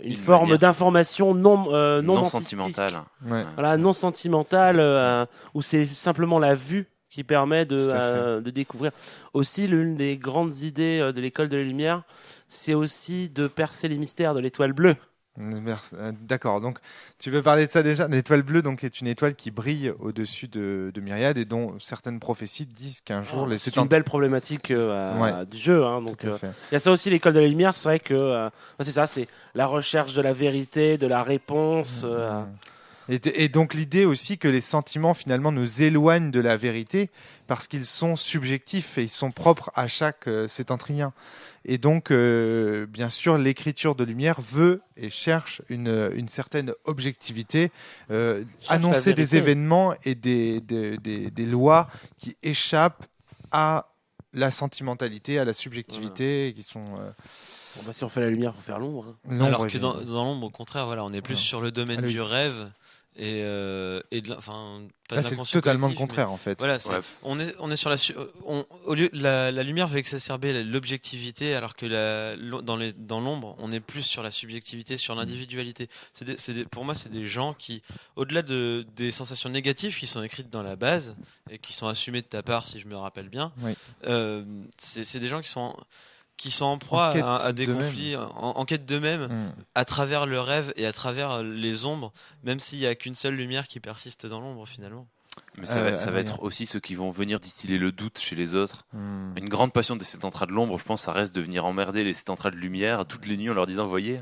Une forme manière d'information non Non mentistique. sentimentale. Ouais. Voilà, non sentimentale, où c'est simplement la vue qui permet Tout à de découvrir. Aussi, l'une des grandes idées de l'école de la lumière, c'est aussi de percer les mystères de l'étoile bleue. Merci. D'accord, donc tu veux parler de ça déjà. L'étoile bleue donc, est une étoile qui brille au-dessus de Myriade et dont certaines prophéties disent qu'un jour les C'est une belle problématique Ouais. du jeu. Hein, donc, Tout à fait. il y a ça aussi, l'école de la lumière. C'est vrai que c'est ça, c'est la recherche de la vérité, de la réponse. Et donc l'idée aussi que les sentiments finalement nous éloignent de la vérité parce qu'ils sont subjectifs et ils sont propres à chaque septentrien. Et donc, bien sûr, l'écriture de lumière veut et cherche une certaine objectivité, annoncer la des vérité. événements et des lois qui échappent à la sentimentalité, à la subjectivité, et qui sont Bon, bah, si on fait la lumière, faut faire l'ombre. Hein. l'ombre, Alors que évidemment. dans l'ombre, au contraire, voilà, on est plus Ouais. sur le domaine Aloïs. du rêve et enfin, pas Là, de c'est l'inconscient totalement le collectif, mais contraire en fait. Voilà, Ouais. on est sur au lieu la lumière veut exacerber l'objectivité alors que dans l'ombre on est plus sur la subjectivité, sur l'individualité. Pour moi c'est des gens qui au-delà des sensations négatives qui sont écrites dans la base et qui sont assumées de ta part si je me rappelle bien. Oui. C'est des gens qui sont en proie En quête à des d'eux-mêmes. conflits, en quête d'eux-mêmes, Mm. à travers le rêve et à travers les ombres, même s'il n'y a qu'une seule lumière qui persiste dans l'ombre finalement. Mais ça va Adrien. être aussi ceux qui vont venir distiller le doute chez les autres. Mm. Une grande passion des sétentrats de l'ombre, je pense, ça reste de venir emmerder les sétentrats de lumière toutes les nuits en leur disant, voyez,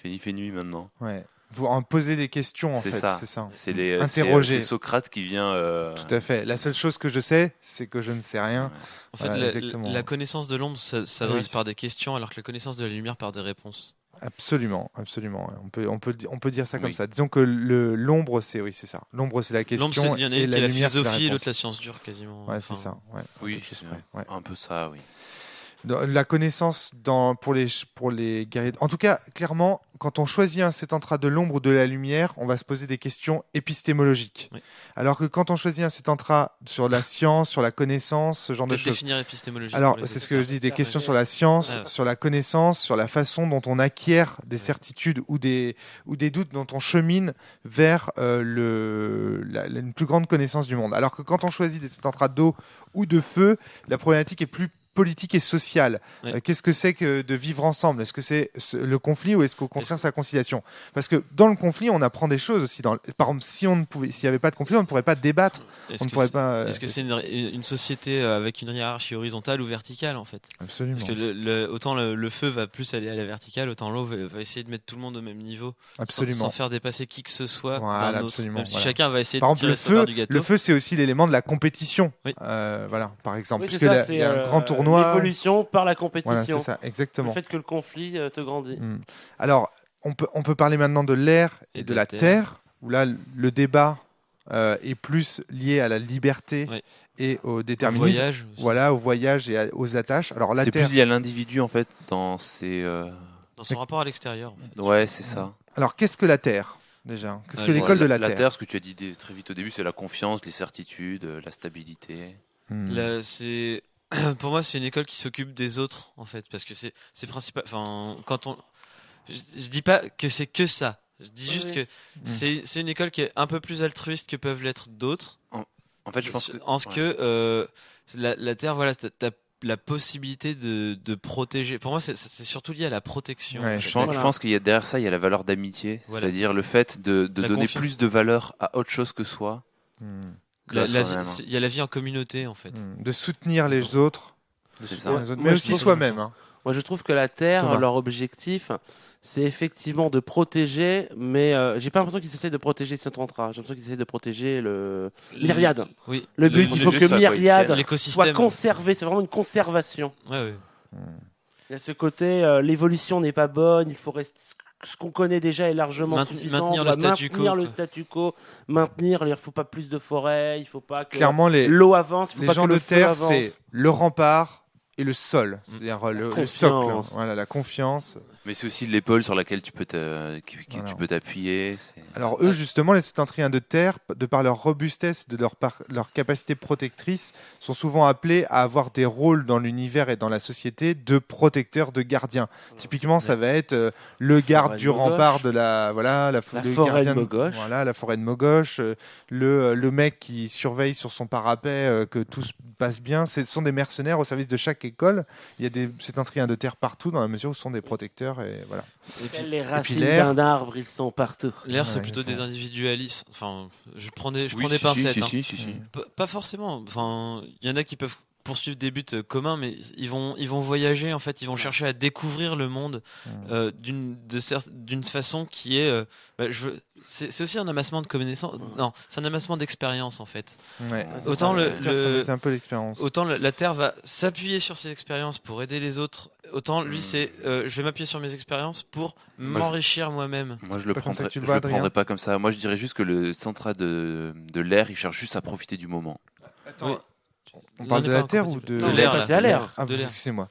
il fait nuit maintenant. Ouais. Vous en posez des questions en C'est fait, ça. c'est ça. C'est Socrate qui vient. Tout à fait. La seule chose que je sais, c'est que je ne sais rien. En fait, Voilà, exactement. la connaissance de l'ombre s'adresse Oui. par des questions, alors que la connaissance de la lumière par des réponses. Absolument, absolument. On peut dire ça comme Oui. ça. Disons que l'ombre, c'est ça. L'ombre, c'est la question. L'ombre, il y en a et une qui est la lumière, c'est philosophie et réponse. l'autre la science dure quasiment. Ouais, c'est Enfin, ça. Ouais. Oui, Quelque chose c'est près, ouais. un peu ça, oui. La connaissance pour les guerriers. En tout cas, clairement, quand on choisit un Settantra de l'ombre ou de la lumière, on va se poser des questions épistémologiques. Oui. Alors que quand on choisit un Settantra sur la science, sur la connaissance, ce genre de Peut-être choses. définir épistémologie. Alors, pour les c'est ce autres. que je dis, des questions sur la science, Ouais. sur la connaissance, sur la façon dont on acquiert des certitudes ou des doutes, dont on chemine vers une plus grande connaissance du monde. Alors que quand on choisit des Settantras d'eau ou de feu, la problématique est plus politique et sociale. Ouais. Qu'est-ce que c'est que de vivre ensemble? Est-ce que c'est le conflit ou est-ce qu'au contraire c'est la conciliation? Parce que dans le conflit, on apprend des choses aussi. Par exemple, s'il n'y avait pas de conflit, on ne pourrait pas débattre. Est-ce On ne que pourrait c'est- pas. est-ce que c'est une société avec une hiérarchie horizontale ou verticale en fait? Absolument. Parce que autant le feu va plus aller à la verticale, autant l'eau va essayer de mettre tout le monde au même niveau, Absolument. sans faire dépasser qui que ce soit Voilà, d'un autre. absolument, Même si voilà. chacun va essayer Par de exemple, tirer sa part du gâteau. le feu, c'est aussi l'élément de la compétition. Oui. Voilà, par exemple. Oui, c'est Puisque ça, il y a c'est un grand tournoi. l'évolution par la compétition. Voilà, c'est ça, Le exactement. fait que le conflit te grandit. Alors, on peut parler maintenant de l'air et de la terre, où là, le débat est plus lié à la liberté Oui. et au Au déterminisme. voyage aussi. Voilà, au voyage et aux attaches. Alors, la C'est terre. plus lié à l'individu en fait dans ses. Dans son rapport à l'extérieur. en fait. Ouais, c'est ça. Alors, qu'est-ce que la terre déjà? Qu'est-ce que Ouais, l'école de la La terre? terre, ce que tu as dit très vite au début, c'est la confiance, les certitudes, la stabilité. Là, c'est pour moi c'est une école qui s'occupe des autres en fait parce que c'est principal. Enfin, quand on, je dis pas que c'est que ça. Je dis juste que c'est une école qui est un peu plus altruiste que peuvent l'être d'autres. En fait, je pense que. En ce ouais. que la Terre, voilà, t'as la possibilité de protéger. Pour moi, c'est surtout lié à la protection. Ouais, en je fait. pense- Je pense qu'il y a derrière ça, il y a la valeur d'amitié, Voilà. c'est-à-dire le fait de La donner confiance. plus de valeur à autre chose que soi. que à soi-même. Il y a la vie en communauté en fait. De soutenir les autres, C'est soutenir ça. les autres, Moi, mais je aussi trouve- soi-même. Hein. Moi, je trouve que la Terre, Thomas. leur objectif, c'est effectivement de protéger, mais j'ai pas l'impression qu'ils essaient de protéger Settantra. J'ai l'impression qu'ils essaient de protéger le Myriade. Oui. Le but, il faut protéger que ça, quoi, Myriade soit l'écosystème. conservé. C'est vraiment une conservation. Ouais, ouais. Il y a ce côté, l'évolution n'est pas bonne, il faut rester. Ce qu'on connaît déjà est largement suffisant. Maintenir On le va statu maintenir quo, le quoi. statu quo, maintenir. Il ne faut pas plus de forêt, il ne faut pas que Clairement, l'eau avance, il faut les pas gens que le de feu terre, avance. c'est le rempart et le sol, c'est-à-dire le confiance. socle. Voilà, la confiance. Mais c'est aussi l'épaule sur laquelle tu peux Voilà. tu peux t'appuyer. Alors eux, justement, les septentriens de terre, de par leur robustesse, leur capacité protectrice, sont souvent appelés à avoir des rôles dans l'univers et dans la société de protecteurs, de gardiens. Typiquement, ça va être le garde forêt du de Mogoche. rempart de la La le forêt gardien de Mogoche. Voilà, la forêt de Mogoche, le mec qui surveille sur son parapet que tout se passe bien. Ce sont des mercenaires au service de chaque école. Il y a des septentriens de terre partout dans la mesure où ce sont des protecteurs et voilà. Les racines l'air. d'un arbre, ils sont partout. L'air, c'est Ouais, plutôt des exactement. individualistes. Enfin, je prends des Oui, si, pincettes. si, hein. si, si, si. Pas forcément. Enfin, il y en a qui peuvent poursuivre des buts communs, mais ils vont voyager. En fait, ils vont chercher à découvrir le monde d'une façon qui est. C'est aussi un amassement de connaissances. Non, c'est un amassement d'expérience en fait. Ouais. Autant La terre, c'est un peu l'expérience. Autant la Terre va s'appuyer sur ses expériences pour aider les autres. Autant lui, c'est je vais m'appuyer sur mes expériences pour Moi, m'enrichir moi-même. Moi, je le pas comme ça prendrais, que tu le je vois, le Adrien. prendrais pas comme ça. Moi, je dirais juste que le central de l'air, il cherche juste à profiter du moment. Attends, Oui. on parle Non, de pas la terre ou incompatible. de Non, l'air, on est là. passé à l'air. Ah, de l'air. excusez-moi.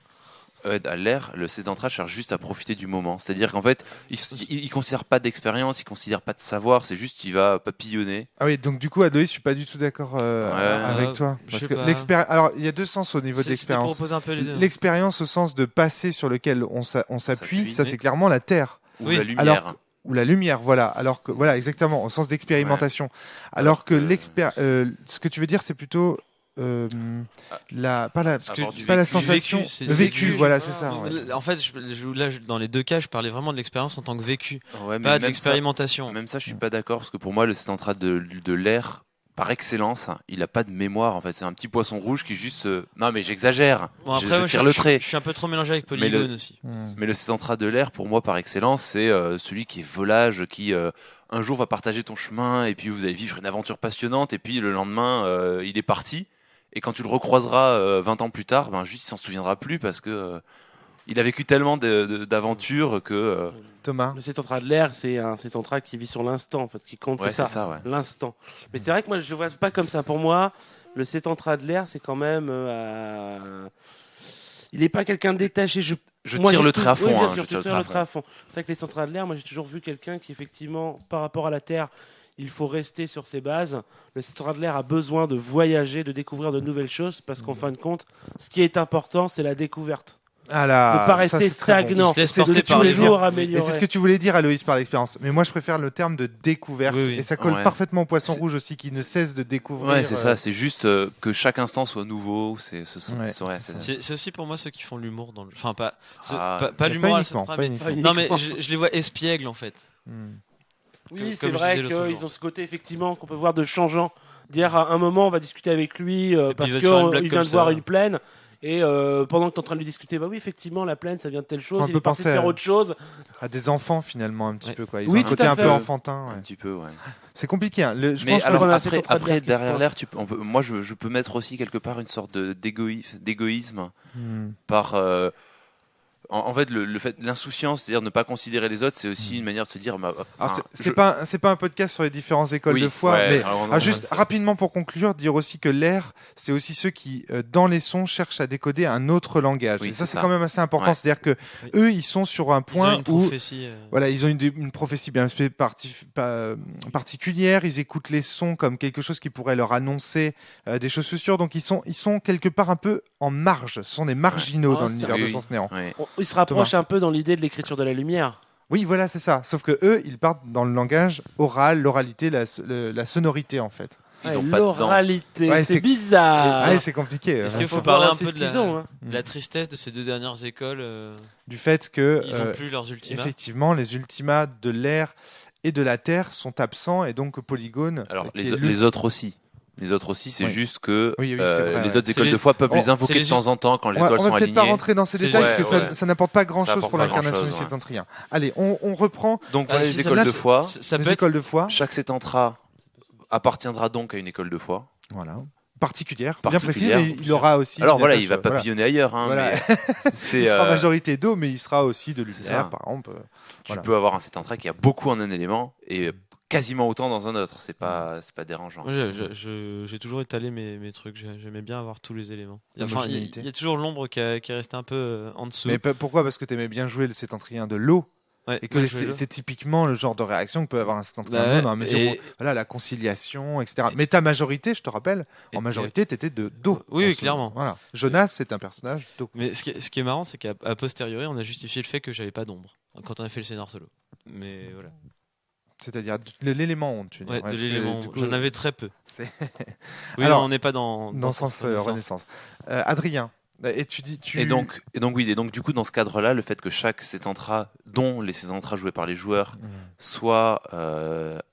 À l'air, le central cherche juste à profiter du moment. C'est-à-dire qu'en fait, il considère pas d'expérience, il considère pas de savoir, c'est juste qu'il va papillonner. Ah oui, donc du coup, Adoïs, je suis pas du tout d'accord avec toi. je Parce sais que pas. Alors, il y a deux sens au niveau de C'était pour l'expérience. opposer un peu les deux. L'expérience au sens de passer sur lequel on s'appuie, S'appuie, ça oui. c'est clairement la terre. Ou Oui. la lumière. Alors ou la lumière, voilà. Alors que voilà, exactement, au sens d'expérimentation. Alors que ce que tu veux dire, c'est plutôt pas la Avoir du pas la vécu. sensation, c'est le vécu, vécu. voilà, c'est ça. Ouais. En fait, dans les deux cas, je parlais vraiment de l'expérience en tant que vécu, Ouais, mais pas de même l'expérimentation. Même ça, je suis pas d'accord parce que pour moi, le central de l'air, par excellence, il a pas de mémoire. En fait, c'est un petit poisson rouge qui juste. Non, mais j'exagère. Bon, après, je moi, tire le trait. Je suis un peu trop mélangé avec Mais Polygone aussi. Mais le central de l'air, pour moi, par excellence, c'est celui qui est volage, qui un jour va partager ton chemin et puis vous allez vivre une aventure passionnante et puis le lendemain, il est parti. Et quand tu le recroiseras 20 ans plus tard, ben juste il s'en souviendra plus parce que il a vécu tellement d'aventures que. Thomas. Le Settantra de l'air, c'est un Settantra qui vit sur l'instant. En fait, ce qui compte, Ouais, c'est ça. ouais. L'instant. Mais c'est vrai que moi, je vois pas comme ça. Pour moi, le Settantra de l'air, c'est quand même. il est pas quelqu'un de détaché. Je Moi, tire j'ai le trait à tout- oui, fond. bien hein, sûr, je tu tire tires le le trait trait à à fond. C'est vrai que les centrales de l'air, moi j'ai toujours vu quelqu'un qui effectivement, par rapport à la Terre, il faut rester sur ses bases. Le central de l'air a besoin de voyager, de découvrir de nouvelles choses, parce qu'en fin de compte, ce qui est important, c'est la découverte. Ah Ne là, pas ça, rester c'est très bon. stagnant. Il se laisse C'est ce porter que De tu par tous voulais les les dire. jours Et améliorer. c'est ce que tu voulais dire, Aloïs, par l'expérience. Mais moi, je préfère le terme de découverte. Oui, oui. Et ça colle Ouais. parfaitement au poisson C'est- rouge aussi, qui ne cesse de découvrir. Ouais, c'est ça. C'est juste que chaque instant soit nouveau. Ouais. C'est aussi pour moi ceux qui font l'humour dans le. Enfin, pas, Ah, pas Mais l'humour à la uniquement, Centrale, pas mais- uniquement. Non, mais je les vois espiègles en fait. Hmm. Oui, Comme c'est je vrai disais l'autre qu'ils jour. ont ce côté effectivement qu'on peut voir de changeant. Dire à un moment, on va discuter avec lui puis parce il va te faire une qu'il blague vient comme de voir ça. une plaine. Et pendant que tu es en train de lui discuter, bah oui, effectivement, la plaine, ça vient de telle chose. On Il peut est parti penser faire à- autre chose. À des enfants, finalement, un petit Ouais. peu. Quoi. Ils Oui, ont un tout côté à un fait. peu Ouais. enfantin. Un Ouais. petit peu, ouais. C'est compliqué. Hein. Je Mais pense que- alors qu'on a assez après, central d'air qui se derrière voit. l'air, moi je peux mettre aussi quelque part une sorte d'égoïsme Hmm. par. En fait, l'insouciance, c'est-à-dire ne pas considérer les autres, c'est aussi une manière de se dire. Alors, enfin, c'est pas un podcast sur les différentes écoles Oui, de foi, ouais, mais alors, juste ça. rapidement pour conclure, dire aussi que l'air, c'est aussi ceux qui, dans les sons, cherchent à décoder un autre langage. Oui, Et ça, c'est c'est ça. quand même assez important. Ouais. C'est-à-dire que Oui. eux, ils sont sur un Ils ont point une où prophétie. voilà, ils ont une prophétie bien particulière. Ils écoutent les sons comme quelque chose qui pourrait leur annoncer des choses futures. Donc ils sont quelque part un peu en marge. Ce sont des marginaux Ah, dans ça- l'univers de Oui, Sens Néant. ouais. Il se rapproche un peu dans l'idée de l'écriture de la lumière. Oui, voilà, c'est ça. Sauf que eux, ils partent dans le langage oral, l'oralité, la sonorité en fait. Ils Ouais, ont pas de dents. l'oralité, Ouais, c'est c'est- bizarre. Ah, c'est compliqué. Est-ce hein. qu'il faut Faut parler voir un aussi peu ce de qu'ils ont, hein. la tristesse de ces deux dernières écoles Du fait que Ils ont plus leurs ultimas. effectivement, les ultimas de l'air et de la terre sont absents et donc Polygone. Alors qui est les autres aussi. Les autres aussi, c'est Oui. juste que Oui, c'est vrai, les ouais. autres écoles C'est de foi peuvent Oh, les invoquer c'est de les temps en temps quand les On va, étoiles on va sont peut-être pas alignées. rentrer dans ces C'est détails juste- parce que ouais. ça n'apporte pas grand-chose apporte pour pas l'incarnation du grand-chose, ouais. septentrien. Allez, on reprend Donc Ah, voilà si, les ça écoles de marche. foi. Ça les peut être écoles de foi. Chaque septentra appartiendra donc à une école de foi. Voilà. Particulière, bien précis, Particulière. mais il aura aussi. Alors une voilà, attache, il va papillonner ailleurs. Hein, Voilà. mais Il c'est, sera majorité d'eau, mais il sera aussi de c'est lumière, ça. par exemple. tu voilà. peux avoir un septentra qui a beaucoup en un élément et quasiment autant dans un autre. C'est pas dérangeant. Moi, j'ai toujours étalé mes trucs. J'aimais bien avoir tous les éléments. Enfin, L'homogénéité. il y a toujours l'ombre qui est restée un peu en dessous. Mais pourquoi? Parce que tu aimais bien jouer le septentrien de l'eau. Ouais, Et que moi, je vais c'est typiquement le genre de réaction que peut avoir un septentrien Bah de l'eau ouais, dans la mesure et- où voilà, la conciliation, etc. Mais ta majorité, je te rappelle, en Et- majorité, tu étais d'eau. Oui, En oui, ce- clairement. Voilà. Jonas, c'est un personnage d'eau. Mais ce qui est marrant, c'est qu'à posteriori, on a justifié le fait que j'avais pas d'ombre quand on a fait le scénar solo. Mais voilà. C'est-à-dire de l'élément onde, tu veux dire. Ouais, Ouais, de parce que, l'élément. du coup, J'en avais très peu. c'est Oui, Alors, non, on n'est pas dans dans le sens Renaissance. Adrien, et tu dis. Et donc du coup dans ce cadre-là, le fait que chaque septentra, dont les septentras joués par les joueurs, soit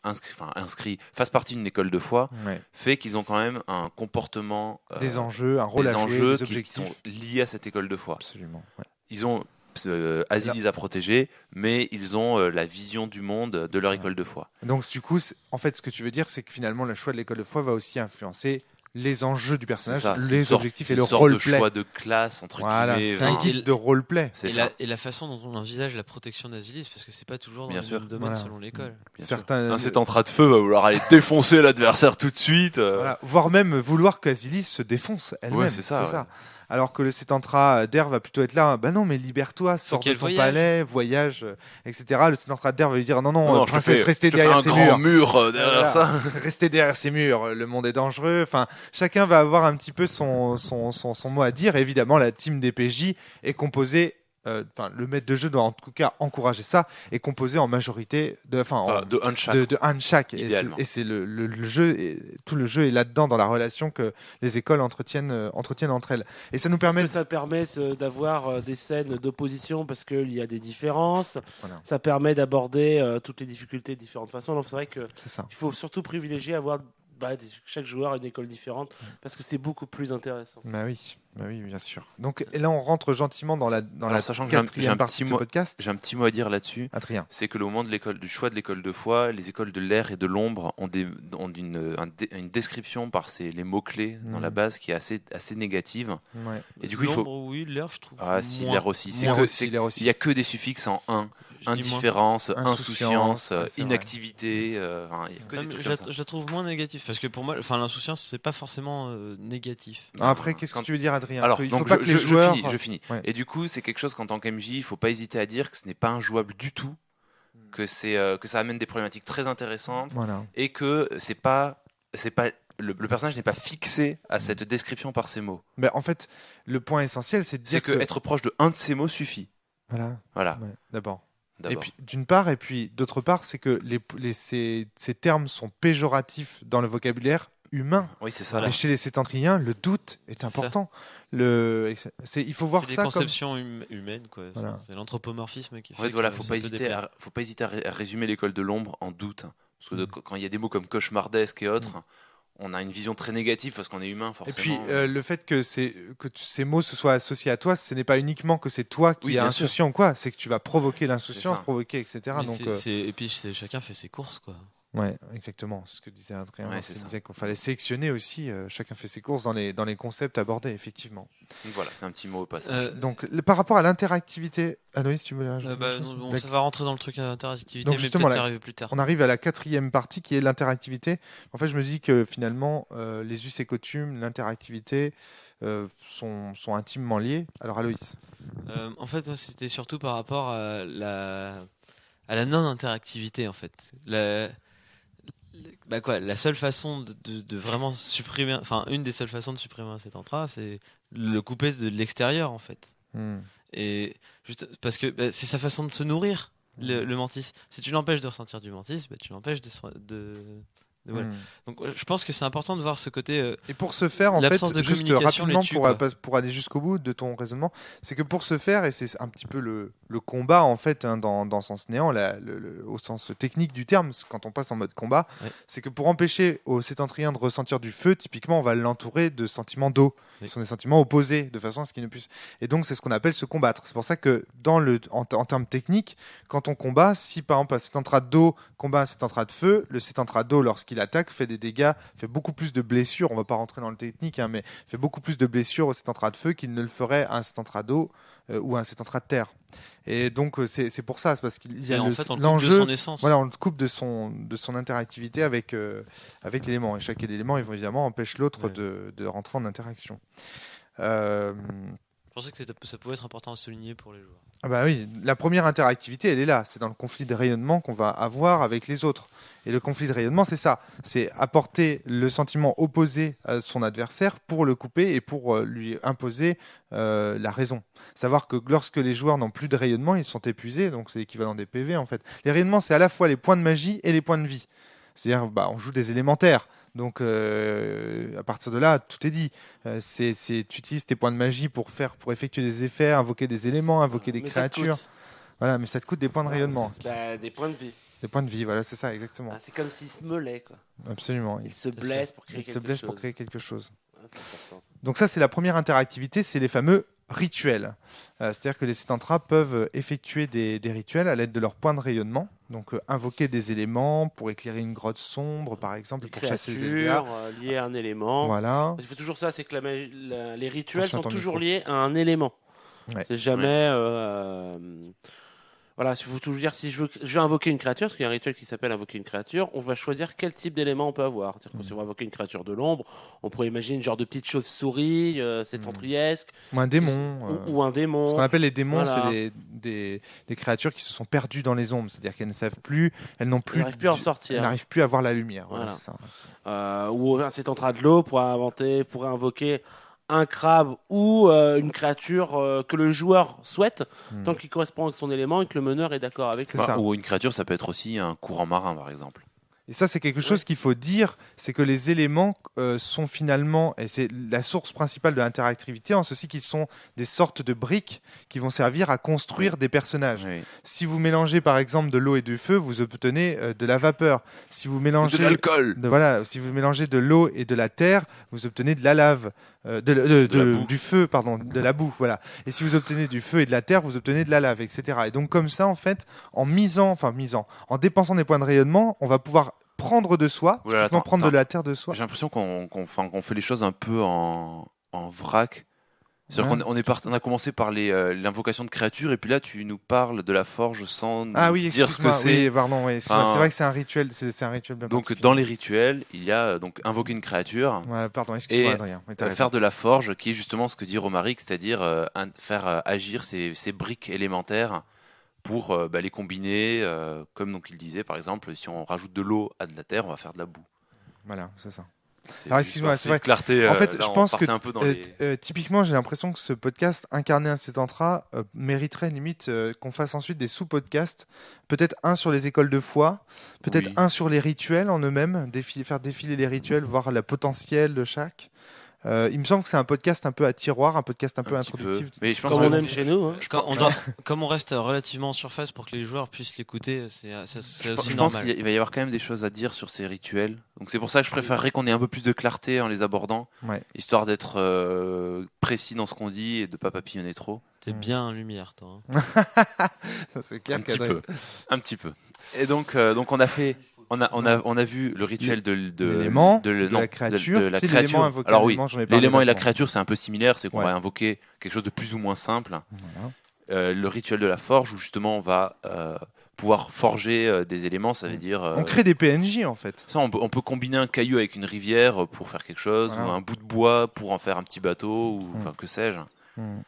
inscrit, fasse partie d'une école de foi, Ouais. fait qu'ils ont quand même un comportement, Des enjeux, un rôle des à jouer, enjeux des qui objectifs. sont liés à cette école de foi. Absolument. Ouais. Ils ont Asilis à protéger, mais ils ont la vision du monde de leur école de foi. Donc, du coup, en fait, ce que tu veux dire, c'est que finalement, le choix de l'école de foi va aussi influencer les enjeux du C'est personnage, ça, c'est une les sorte- objectifs c'est et une le sorte de roleplay. choix de classe entre Voilà, guillemets. c'est un enfin, guide de roleplay. c'est Et ça. la façon dont on envisage la protection d'Asilis, parce que c'est pas toujours dans Bien le sûr. même domaine Voilà. selon l'école. Bien sûr. Certains, Un septentra de feu va vouloir aller défoncer l'adversaire tout de suite. voilà, voire même vouloir qu'Asilis se défonce elle-même. Ouais, c'est ça, ouais. Alors que le septentra d'air va plutôt être là, bah non, mais libère-toi, sors de qu'elle ton voyage. palais, voyage, etc. Le septentra d'air va lui dire non, non, Non, je te princesse, fais- restez je te fais derrière un ces grand murs. mur derrière Voilà. ça. Restez derrière ces murs, le monde est dangereux. Enfin, chacun va avoir un petit peu son mot à dire. Et évidemment, la team des PJ est composée. Enfin, le maître de jeu doit en tout cas encourager ça, est composé en majorité de De un de chaque. de un de chaque. Idéalement. Et c'est le jeu, tout le jeu est là-dedans dans la relation que les écoles entretiennent entre elles. Et ça nous Parce permet. que ça permet d'avoir des scènes d'opposition parce qu'il y a des différences. Voilà. Ça permet d'aborder toutes les difficultés de différentes façons. Donc c'est vrai qu'il C'est ça. faut surtout privilégier avoir chaque joueur a une école différente parce que c'est beaucoup plus intéressant. Bah oui, bien sûr. Donc et là, on rentre gentiment dans la Alors, sachant que j'ai un quatrième partie petit de ce mot- podcast. J'ai un petit mot à dire là-dessus. Adrien. C'est que le moment du choix de l'école de foi, les écoles de l'air et de l'ombre ont une description par les mots-clés dans la base qui est assez négative. Ouais. Et du coup, il faut. L'ombre, oui, l'air, je trouve. Ah, si, moins. l'air aussi. L'air aussi, l'air aussi. Il n'y a que des suffixes en 1. dis moins. indifférence, Insouciance, insouciance, ouais, c'est vrai. inactivité. Enfin, il y a que Ah, des mais trucs je, comme ça. je la trouve moins négative parce que pour moi, enfin, l'insouciance, c'est pas forcément négatif. Après, qu'est-ce que Quand- tu veux dire, Adrien? Alors, Il donc, faut pas que les joueurs. je finis. Ouais. Et du coup, c'est quelque chose qu'en tant qu'MJ, il faut pas hésiter à dire que ce n'est pas injouable du tout, que ça amène des problématiques très intéressantes Voilà. et que le personnage n'est pas fixé à cette description par ces mots. Mais en fait, le point essentiel, c'est de C'est dire que être proche de un de ces mots suffit. Voilà. Voilà. Ouais, d'abord. Et D'abord. puis, d'une part, et puis d'autre part, c'est que ces termes sont péjoratifs dans le vocabulaire humain. Oui, c'est ça. Mais chez les sétentriens, le doute est C'est important. Il faut voir C'est des ça comme. conceptions humaines, quoi. Voilà. C'est l'anthropomorphisme qui fait. En fait, voilà, que faut ça pas peut hésiter déplaire. faut pas hésiter à résumer l'école de l'ombre en doute. Parce que Mm. quand il y a des mots comme cauchemardesque et autres, on a une vision très négative parce qu'on est humain, Et forcément. puis, le fait que ces mots se soient associés à toi, ce n'est pas uniquement que c'est toi qui Oui, es bien sûr. insouciant ou quoi, c'est que tu vas provoquer l'insouciance, ça. provoquer, etc. Mais Donc, et puis chacun fait ses courses, quoi. ouais, exactement, c'est ce que disait Adrien. Ouais, Il c'est ça. disait qu'il fallait sélectionner aussi, chacun fait ses courses dans les concepts abordés, effectivement. Donc voilà, c'est un petit mot au passage. Euh, Par rapport à l'interactivité, Aloïs, tu voulais rajouter bah, quelque chose? bon, ça va rentrer dans le truc interactivité, Donc, mais justement, peut-être là, y arriver plus tard. On arrive à la 4e partie qui est l'interactivité. En fait, je me dis que finalement, les us et coutumes, l'interactivité sont intimement liés. Alors, Aloïs. En fait, moi, c'était surtout par rapport à la non-interactivité, en fait. La seule façon de vraiment supprimer, enfin, une des seules façons de supprimer un Setantra, c'est le couper de l'extérieur, en fait. Hmm. Et juste parce que c'est sa façon de se nourrir, le mantis. Si tu l'empêches de ressentir du mantis, tu l'empêches voilà. Hmm. Donc je pense que c'est important de voir ce côté. Et pour ce faire, en fait, L'absence de juste communication rapidement les tue, pour, quoi. pour aller jusqu'au bout de ton raisonnement, c'est que pour ce faire, et c'est un petit peu le combat en fait dans Sens Néant, au sens technique du terme, quand on passe en mode combat, Ouais. c'est que pour empêcher au sétentrien de ressentir du feu, typiquement, on va l'entourer de sentiments d'eau, Oui. qui sont des sentiments opposés, de façon à ce qu'il ne puisse. Et donc, c'est ce qu'on appelle se combattre. C'est pour ça que en termes techniques, quand on combat, si par exemple un sétentrat d'eau combat un sétentrat de feu, le sétentrat d'eau, lorsqu'il attaque, fait des dégâts, fait beaucoup plus de blessures. On va pas rentrer dans le technique, hein, mais fait beaucoup plus de blessures au sétentrat de feu qu'il ne le ferait à un sétentrat d'eau ou à un sétentrat de terre. Et donc, c'est pour ça, c'est parce qu'il y a En fait, on le coupe de l'enjeu. son essence. Voilà, on le coupe de son interactivité avec l'élément. Et chaque élément, évidemment, empêche l'autre Ouais. de rentrer en interaction. Euh, Je pensais que ça pouvait être important à souligner pour les joueurs. Ah bah oui, la première interactivité, elle est là. C'est dans le conflit de rayonnement qu'on va avoir avec les autres. Et le conflit de rayonnement, c'est ça. C'est apporter le sentiment opposé à son adversaire pour le couper et pour lui imposer la raison. Savoir que lorsque les joueurs n'ont plus de rayonnement, ils sont épuisés. Donc c'est l'équivalent des PV en fait. Les rayonnements, c'est à la fois les points de magie et les points de vie. C'est-à-dire, on joue des élémentaires. Donc, à partir de là, tout est dit. Tu utilises tes points de magie pour effectuer des effets, invoquer des éléments, invoquer des Mais ça te créatures. coûte. Voilà, mais ça te coûte des points de rayonnement. Des points de vie. Des points de vie, voilà, c'est ça, exactement. Ah, c'est comme s'il se meulait, quoi. Absolument. Il se blesse pour créer Il se quelque blesse chose. pour créer quelque chose. Ah, c'est important, ça. Donc ça, c'est la première interactivité, c'est les fameux rituels. C'est-à-dire que les sétentras peuvent effectuer des rituels à l'aide de leurs points de rayonnement. Donc invoquer des éléments pour éclairer une grotte sombre, par exemple, Des pour chasser les dégâts. créatures liées à un élément. Voilà. Il faut toujours ça, c'est que les rituels Attention à sont ton toujours micro. liés à un élément. Ouais. C'est jamais. Voilà, il faut toujours dire si je veux invoquer une créature, parce qu'il y a un rituel qui s'appelle invoquer une créature, on va choisir quel type d'élément on peut avoir. C'est-à-dire que si on va invoquer une créature de l'ombre, on pourrait imaginer une genre de petite chauve-souris, sétentriesque, Ou un démon. ou un démon. Ce qu'on appelle les démons, Voilà. c'est des créatures qui se sont perdues dans les ombres. C'est-à-dire qu'elles ne savent plus, elles n'ont plus, n'arrivent plus à en sortir. elles n'arrivent plus à voir la lumière. Voilà, Voilà. c'est ça. Ou un sétentra de l'eau pourrait invoquer un crabe ou une créature que le joueur souhaite, tant qu'il correspond avec son élément et que le meneur est d'accord avec C'est lui. ça. Ou une créature, ça peut être aussi un courant marin, par exemple. Et ça, c'est quelque chose qu'il faut dire, c'est que les éléments sont finalement, et c'est la source principale de l'interactivité, en ceci qu'ils sont des sortes de briques qui vont servir à construire des personnages. Oui. Si vous mélangez par exemple de l'eau et du feu, vous obtenez de la vapeur. Si vous mélangez De l'alcool. voilà, si vous mélangez de l'eau et de la terre, vous obtenez de la lave, la boue. du feu, pardon, de la boue, voilà. Et si vous obtenez du feu et de la terre, vous obtenez de la lave, etc. Et donc comme ça, en fait, en dépensant des points de rayonnement, on va pouvoir prendre de soi, Oulala, typiquement attends, prendre de la terre de soi. J'ai l'impression qu'on fait les choses un peu en vrac. C'est-à-dire on a commencé par l'invocation de créatures, et puis là, tu nous parles de la forge sans nous Ah oui, dire ce que excuse-moi. c'est. Oui, pardon. Oui, c'est Enfin, vrai que c'est un rituel. C'est un rituel bien Donc, particulier. dans les rituels, il y a donc invoquer une créature, Ouais, pardon, excuse-moi, et Adrien. Oui, t'as raison. faire de la forge, qui est justement ce que dit Romaric, c'est-à-dire faire agir ces briques élémentaires pour les combiner, comme donc il disait, par exemple, si on rajoute de l'eau à de la terre, on va faire de la boue. Voilà, c'est ça. C'est Alors, juste excuse-moi, par c'est vrai. petite clarté, En fait, là, je on pense que partait un peu dans les... typiquement, j'ai l'impression que ce podcast incarné à cet intra mériterait limite qu'on fasse ensuite des sous-podcasts, peut-être un sur les écoles de foi, peut-être Oui. un sur les rituels en eux-mêmes, faire défiler les rituels, voir le potentiel de chaque. Il me semble que c'est un podcast un peu à tiroir, un podcast un peu petit peu. introductif. Mais je pense Comme que- on aime chez nous. Hein. Comme on reste relativement en surface pour que les joueurs puissent l'écouter, c'est Je aussi pense normal. qu'il va y avoir quand même des choses à dire sur ces rituels. Donc c'est pour ça que je préférerais qu'on ait un peu plus de clarté en les abordant, Ouais. histoire d'être précis dans ce qu'on dit et de pas papillonner trop. T'es bien en lumière, toi. Ça, c'est clair Un petit qu'Adrien- peu, un petit peu. Et donc on a fait, on a vu le rituel de l'élément, de non, la créature. de la C'est l'élément créature. invoqué, Alors oui, l'élément, j'en ai parlé l'élément et la vaguement. créature c'est un peu similaire, c'est qu'on Ouais. va invoquer quelque chose de plus ou moins simple. Voilà. Le rituel de la forge où justement on va pouvoir forger des éléments, ça veut dire On crée des PNJ en fait. ça, on peut combiner un caillou avec une rivière pour faire quelque chose, Voilà. ou un bout de bois pour en faire un petit bateau, ou enfin que sais-je. Hmm.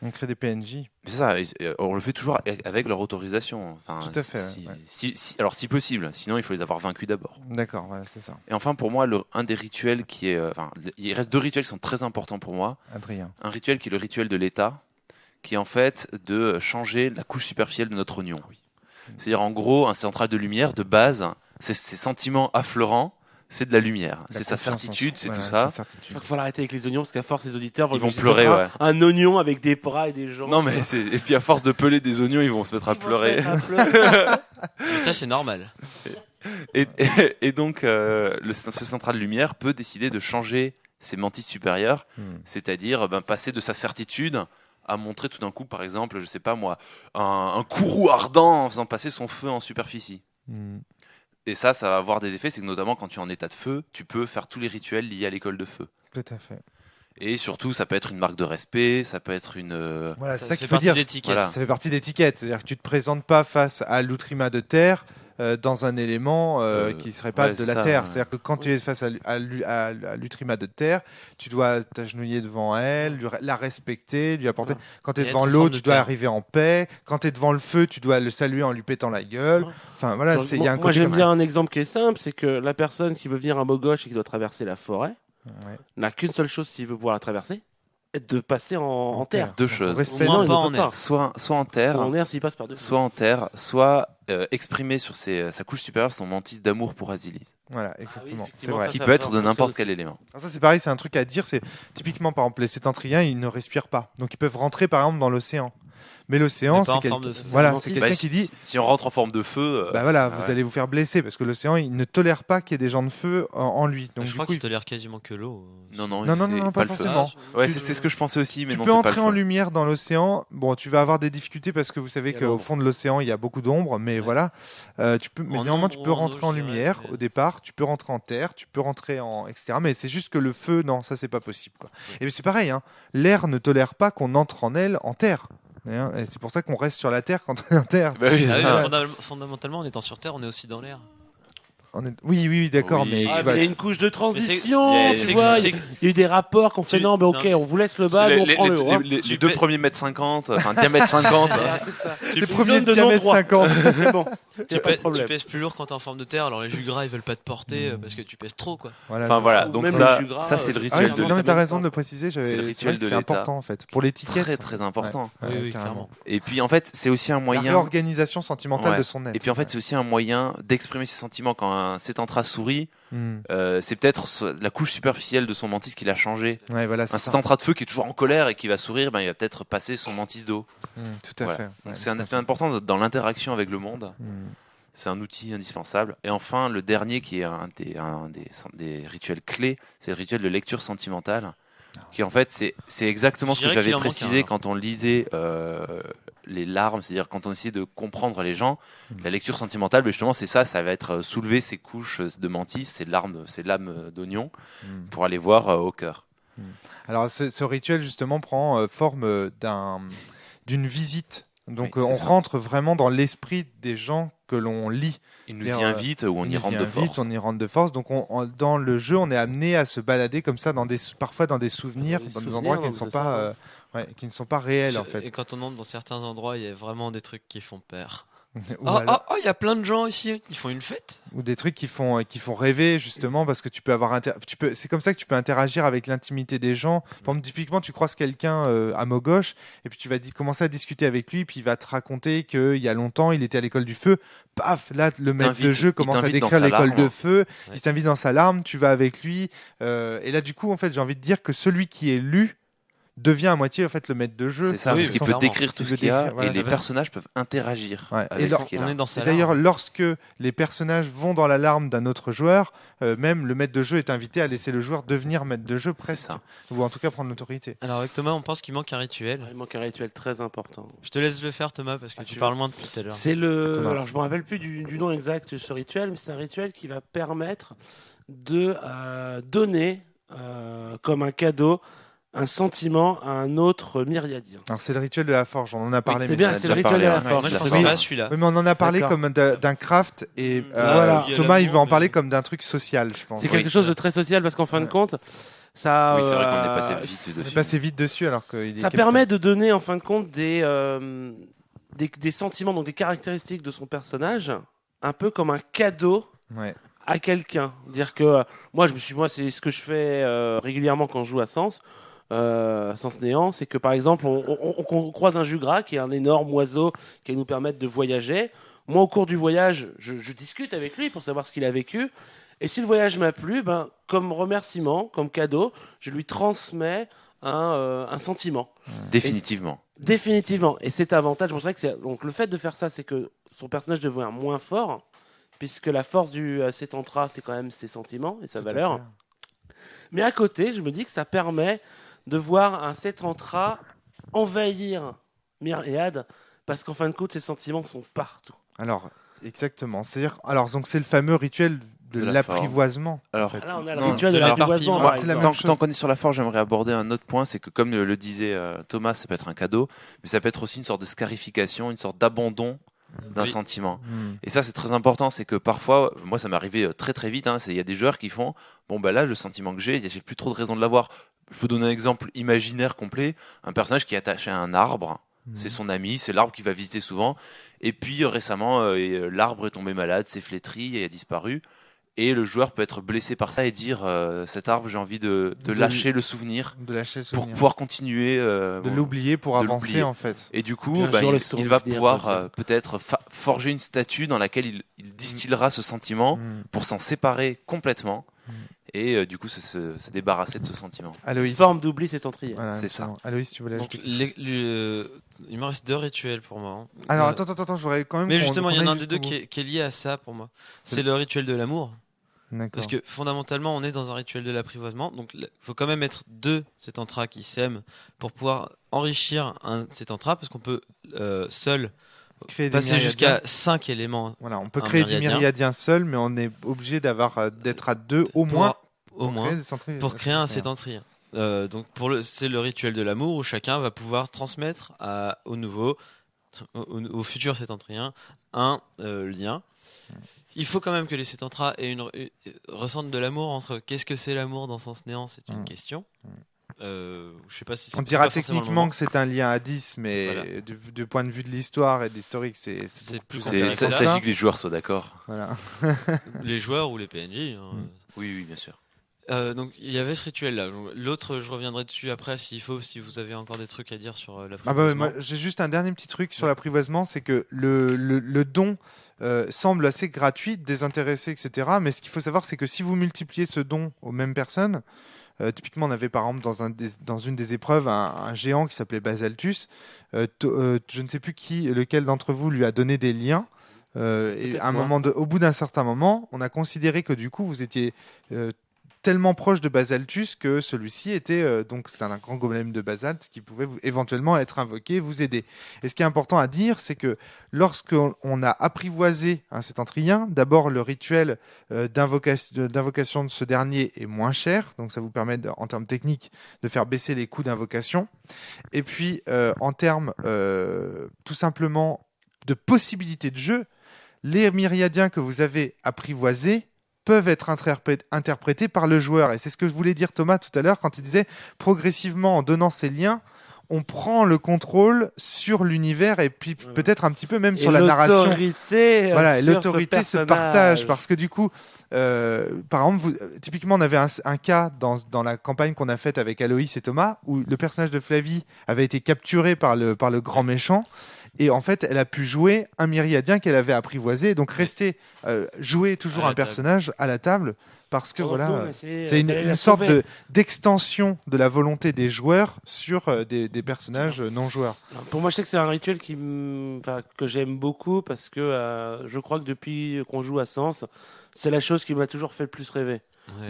On crée des PNJ. Mais c'est ça, on le fait toujours avec leur autorisation. Enfin, Tout à fait, Si, ouais. alors si possible, sinon il faut les avoir vaincus d'abord. D'accord, voilà, c'est ça. Et enfin pour moi, un des rituels qui est, il reste deux rituels qui sont très importants pour moi. Adrien. Un rituel qui est le rituel de l'état, qui est en fait de changer la couche superficielle de notre oignon. C'est-à-dire en gros un central de lumière de base, c'est ses sentiments affleurants, c'est de la lumière, La c'est sa confiance en certitude, soi. c'est Voilà, tout ça. sa certitude. Je crois qu'il faut l'arrêter avec les oignons parce qu'à force les auditeurs Ils vont imaginer pleurer, ça, ouais. un oignon avec des bras et des jambes. Non mais et puis à force de peler des oignons, ils vont se mettre à Ils vont se pleurer. mettre à pleurer. Mais ça, c'est normal. Et donc ce central de lumière peut décider de changer ses mantis supérieures, c'est-à-dire passer de sa certitude à montrer tout d'un coup, par exemple, je sais pas moi, un courroux ardent en faisant passer son feu en superficie. Hmm. Et ça va avoir des effets, c'est que notamment quand tu es en état de feu, tu peux faire tous les rituels liés à l'école de feu. Tout à fait. Et surtout, ça peut être une marque de respect, ça peut être une... Voilà, c'est Ça ça fait qu'il faut partie dire. de l'étiquette. Voilà. Ça fait partie de l'étiquette. C'est-à-dire que tu te présentes pas face à l'outrima de terre dans un élément qui serait pas ouais, de c'est la ça, terre. ouais. C'est-à-dire que quand tu es face à l'outrima de terre, tu dois t'agenouiller devant elle, la respecter, lui apporter. Quand tu es Et devant être en l'eau, forme de tu dois terre. arriver en paix. Quand tu es devant le feu, tu dois le saluer en lui pétant la gueule. Enfin voilà, Genre, il y a un moi côté j'aime comme bien un exemple qui est simple, c'est que la personne qui veut venir à Mogosh et qui doit traverser la forêt Ouais. n'a qu'une seule chose s'il veut pouvoir la traverser, de passer en terre. Deux Donc, on choses. reste Au sain. moins Non, il pas ne en peut air. Soit en terre, En air s'il passe par dessus. soit en terre, soit exprimer sur sa couche supérieure son mantis d'amour pour Asilis, Voilà, exactement. c'est effectivement, vrai. ça, qui ça peut être peut de avoir n'importe quelque quel chose élément. Alors ça c'est pareil, c'est un truc à dire, c'est typiquement par exemple les sétentriens, ils ne respirent pas. Donc ils peuvent rentrer par exemple dans l'océan. Mais l'océan, Mais pas c'est en quelqu'un forme de feu. voilà, C'est c'est un quelqu'un Bah, qui dit si on rentre en forme de feu, bah voilà, ouais. vous allez vous faire blesser parce que l'océan, il ne tolère pas qu'il y ait des gens de feu en lui. Donc je du crois coup, qu'il tolère quasiment que l'eau. Non, non, Non, non, c'est non, pas le feu. forcément. Ouais, Tu- c'est ce que je pensais aussi, mais tu non, peux c'est pas entrer le en feu. lumière dans l'océan. Bon, tu vas avoir des difficultés parce que vous savez Il y a qu'au l'ombre. fond de l'océan, il y a beaucoup d'ombre, mais voilà. Mais En néanmoins, ombre tu ou peux en rentrer eau, en je dirais, lumière mais- au départ, tu peux rentrer en terre, tu peux rentrer en etc. Mais c'est juste que le feu, non, ça c'est pas possible, quoi. Et c'est pareil, hein. L'air ne tolère pas qu'on entre en elle en terre. Et c'est pour ça qu'on reste sur la terre quand on est en terre. Bah oui, Ah oui, c'est ça. mais fondamentalement, en étant sur Terre, on est aussi dans l'air. Oui, d'accord, Oui. mais Ah, tu mais vas- il y a une couche de transition, Mais tu c'est- vois. c'est- Il y a eu des rapports qu'on fait Tu- non, mais ok, non. on vous laisse le bas, nous on prend le haut. hein. Les Tu deux fais- premiers mètres 50, enfin diamètre 50. Voilà, c'est ça. les peux- premiers zone de diamètres non-droit. 50. Mais bon, il n'y Tu, a pas de tu problème. pèses plus lourd quand t'es en forme de terre, alors les jus gras ils veulent pas te porter parce que tu pèses trop quoi. Voilà, Enfin c'est voilà, Ou donc même ça, le jus gras, ça c'est le c'est Ah oui, rituel de non mais t'as même raison pas. de le préciser, C'est le c'est rituel vrai que de c'est l'État. important en fait. Pour l'étiquette. très très important. Ouais, Oui, carrément. clairement. Et puis en fait, c'est aussi un La moyen. réorganisation sentimentale Ouais. de son être. Et puis en fait, c'est aussi un moyen d'exprimer ses sentiments quand un sétantra sourit. Hmm. C'est peut-être la couche superficielle de son mantis qui l'a changé. Ouais, voilà, c'est Un ça. sétantra de feu qui est toujours en colère et qui va sourire, ben, il va peut-être passer son mantis d'eau. Tout à Voilà. fait. Donc Ouais, c'est un tout à aspect important dans l'interaction avec le monde. fait. Hmm. C'est un outil indispensable. Et enfin, le dernier qui est un des rituels clés, c'est le rituel de lecture sentimentale. Qui en fait, c'est exactement Je ce que dirais j'avais qu'il en manque précisé un. quand on lisait les larmes, c'est-à-dire quand on essayait de comprendre les gens. La lecture sentimentale, ben justement, c'est ça, ça va être soulever ces couches de mantis, ces larmes, ces lames d'oignon, Hmm. pour aller voir au cœur. Alors, ce rituel, justement, prend forme d'une visite. Donc, Oui, c'est on ça. rentre vraiment dans l'esprit des gens que l'on lit. Il nous y C'est-à-dire, invite ou on y nous rentre y de invite, force. on y rentre de force. Donc, dans le jeu, on est amené à se balader comme ça, parfois dans des souvenirs, Dans des dans des souvenirs, endroits qui ne donc sont c'est pas, ça, qui ne sont pas réels, en Et fait. quand on entre dans certains endroits, il y a vraiment des trucs qui font peur. Ou Oh, alors- il y a plein de gens ici. Ils font une fête. ou des trucs qui font rêver justement parce que tu peux avoir c'est comme ça que tu peux interagir avec l'intimité des gens. Par exemple, typiquement, tu croises quelqu'un à Mogosh et puis tu vas commencer à discuter avec lui, puis il va te raconter qu'il y a longtemps il était à l'école du feu. Paf, là le maître de jeu commence à t'invite dans décrire sa l'école de larme. feu. Ouais. Il t'invite dans sa larme, tu vas avec lui et là du coup en fait j'ai envie de dire que celui qui est lu devient à moitié en fait le maître de jeu. C'est ça, Oui, parce qu'il peut clairement. décrire tout Il ce veut qu'il y a décrire, voilà, et les c'est ça. personnages peuvent interagir Ouais. avec Et ce qui est On là. est dans sa Et d'ailleurs, larme. lorsque les personnages vont dans l'alarme d'un autre joueur, même le maître de jeu est invité à laisser le joueur devenir maître de jeu C'est presque, ça. ou en tout cas prendre l'autorité. Alors avec Thomas, on pense qu'il manque un rituel. Il manque un rituel très important. Je te laisse le faire, Thomas, parce que Ah, tu tu parles moins depuis tout à l'heure. C'est le. Thomas. Alors, je me rappelle plus du nom exact de ce rituel, mais c'est un rituel qui va permettre de donner comme un cadeau un sentiment à un autre myriadien. Alors c'est le rituel de la forge, on en a parlé. c'est mais bien, ça- c'est le déjà rituel de la parlé, forge. Moi, je Ouais, pense oui. pas à celui-là. Oui, mais on en a parlé D'accord. comme d'un craft et Voilà. Il y a Thomas il l'amour, va en parler mais- comme d'un truc social, je pense. C'est Oui. quelque chose de très social parce qu'en fin de Ouais. compte, ça. Oui, c'est vrai qu'on est passé vite On dessus. est passé vite dessus alors qu'il est Ça capitaine. permet de donner en fin de compte des sentiments, donc des caractéristiques de son personnage, un peu comme un cadeau Ouais. à quelqu'un. Dire que moi c'est ce que je fais régulièrement quand je joue à Sens Néant, c'est que par exemple on croise un jugras qui est un énorme oiseau qui va nous permettre de voyager. Moi au cours du voyage, je discute avec lui pour savoir ce qu'il a vécu. Et si le voyage m'a plu, ben, comme remerciement, comme cadeau, je lui transmets un sentiment. Définitivement. Définitivement. Et c'est avantage. Bon, c'est vrai que donc le fait de faire ça, c'est que son personnage devient moins fort, puisque la force du Settantra, c'est quand même ses sentiments et sa Tout à valeur. fait. Mais à côté, je me dis que ça permet de voir un Settantra envahir Myriade, parce qu'en fin de compte, ses sentiments sont partout. Alors exactement. Alors donc c'est le fameux rituel de De la l'apprivoisement. Alors, en fait. Là, on a le Non, rituel de alors, l'apprivoisement, moi, par c'est la exemple. même chose. tant qu'on est sur la forge, j'aimerais aborder un autre point, c'est que comme le disait Thomas, ça peut être un cadeau, mais ça peut être aussi une sorte de scarification, une sorte d'abandon d'un Oui. sentiment. Hmm. Et ça, c'est très important, c'est que parfois, moi, ça m'est arrivé très très vite, il y a des joueurs qui font, bon, bah là, le sentiment que j'ai plus trop de raison de l'avoir. Je vous donne un exemple imaginaire complet, un personnage qui est attaché à un arbre, c'est son ami, c'est l'arbre qu'il va visiter souvent, et puis récemment, l'arbre est tombé malade, s'est flétri et a disparu. Et le joueur peut être blessé par ça et dire cet arbre, j'ai envie de lâcher le souvenir De lâcher le pour souvenir. pouvoir continuer. De l'oublier pour de avancer l'oublier. en fait. Et du coup, Puis un bah, jour, le il va souvenir pouvoir revient. peut-être forger une statue dans laquelle il distillera ce sentiment Hmm. pour s'en séparer complètement Mm. et du coup se débarrasser de ce sentiment. Aloïs. Forme d'oubli, c'est Tantrier. Voilà, C'est ça. exactement. Aloïs, tu voulais Donc, ajouter quelque chose il me reste 2 rituels pour moi. Alors Euh, attends, je voudrais quand même. Mais qu'on- justement, il y qu'on en a un aille des deux jusqu'au qui est lié à ça pour moi. C'est C'est le rituel de l'amour. bout. D'accord. Parce que fondamentalement, on est dans un rituel de l'apprivoisement. Donc, il faut quand même être 2 Settantra qui s'aiment pour pouvoir enrichir un Settantra. Parce qu'on peut seul Créer des passer myriadiens. jusqu'à 5 éléments. Voilà, on peut un créer du myriadien. myriadien seul, mais on est obligé d'être à deux au pour- moins Au moins. Pour créer un Settantrien. Settantrien. Donc c'est le rituel de l'amour où chacun va pouvoir transmettre au nouveau, au futur Settantrien, un lien. Il faut quand même que les Settantras ressentent de l'amour entre qu'est-ce que c'est l'amour dans Sens Néant, c'est une Mm. question. Je sais pas si On c'est dira pas forcément le techniquement moment. que c'est un lien à 10, mais Voilà. du point de vue de l'histoire et de l'historique, c'est C'est beaucoup plus plus C'est intéressant. intéressant. ça que s'agit que les joueurs soient d'accord. Voilà. les joueurs ou les PNJ. Hein. Mm. Oui, bien sûr. Donc il y avait ce rituel-là. L'autre, je reviendrai dessus après s'il faut, si vous avez encore des trucs à dire sur Ah bah, l'apprivoisement. moi, j'ai juste un dernier petit truc sur l'apprivoisement, c'est que le don semble assez gratuit, désintéressé, etc. Mais ce qu'il faut savoir, c'est que si vous multipliez ce don aux mêmes personnes, typiquement, on avait par exemple dans une des épreuves un géant qui s'appelait Basaltus. Je ne sais plus lequel d'entre vous lui a donné des liens. Et Peut-être à un moi. au bout d'un certain moment, on a considéré que du coup, vous étiez tellement proche de Basaltus que celui-ci était donc c'est un grand golem de basalte qui pouvait éventuellement être invoqué, vous aider. Et ce qui est important à dire, c'est que lorsqu'on a apprivoisé cet Antrien, d'abord le rituel d'invocation de ce dernier est moins cher, donc ça vous permet en termes techniques de faire baisser les coûts d'invocation. Et puis en termes tout simplement de possibilités de jeu, les myriadiens que vous avez apprivoisés peuvent être interprétés par le joueur. Et c'est ce que je voulais dire Thomas tout à l'heure quand il disait progressivement en donnant ces liens, on prend le contrôle sur l'univers et puis peut-être un petit peu même sur la narration. Voilà, et l'autorité se partage parce que du coup, par exemple, typiquement, on avait un cas dans la campagne qu'on a faite avec Aloïs et Thomas où le personnage de Flavie avait été capturé par le grand méchant. Et en fait, elle a pu jouer un myriadien qu'elle avait apprivoisé, donc rester jouer toujours un personnage à la table, parce que c'est une sorte d'extension de la volonté des joueurs sur des personnages non joueurs. Alors, pour moi, je sais que c'est un rituel que j'aime beaucoup, parce que je crois que depuis qu'on joue à Sens, c'est la chose qui m'a toujours fait le plus rêver.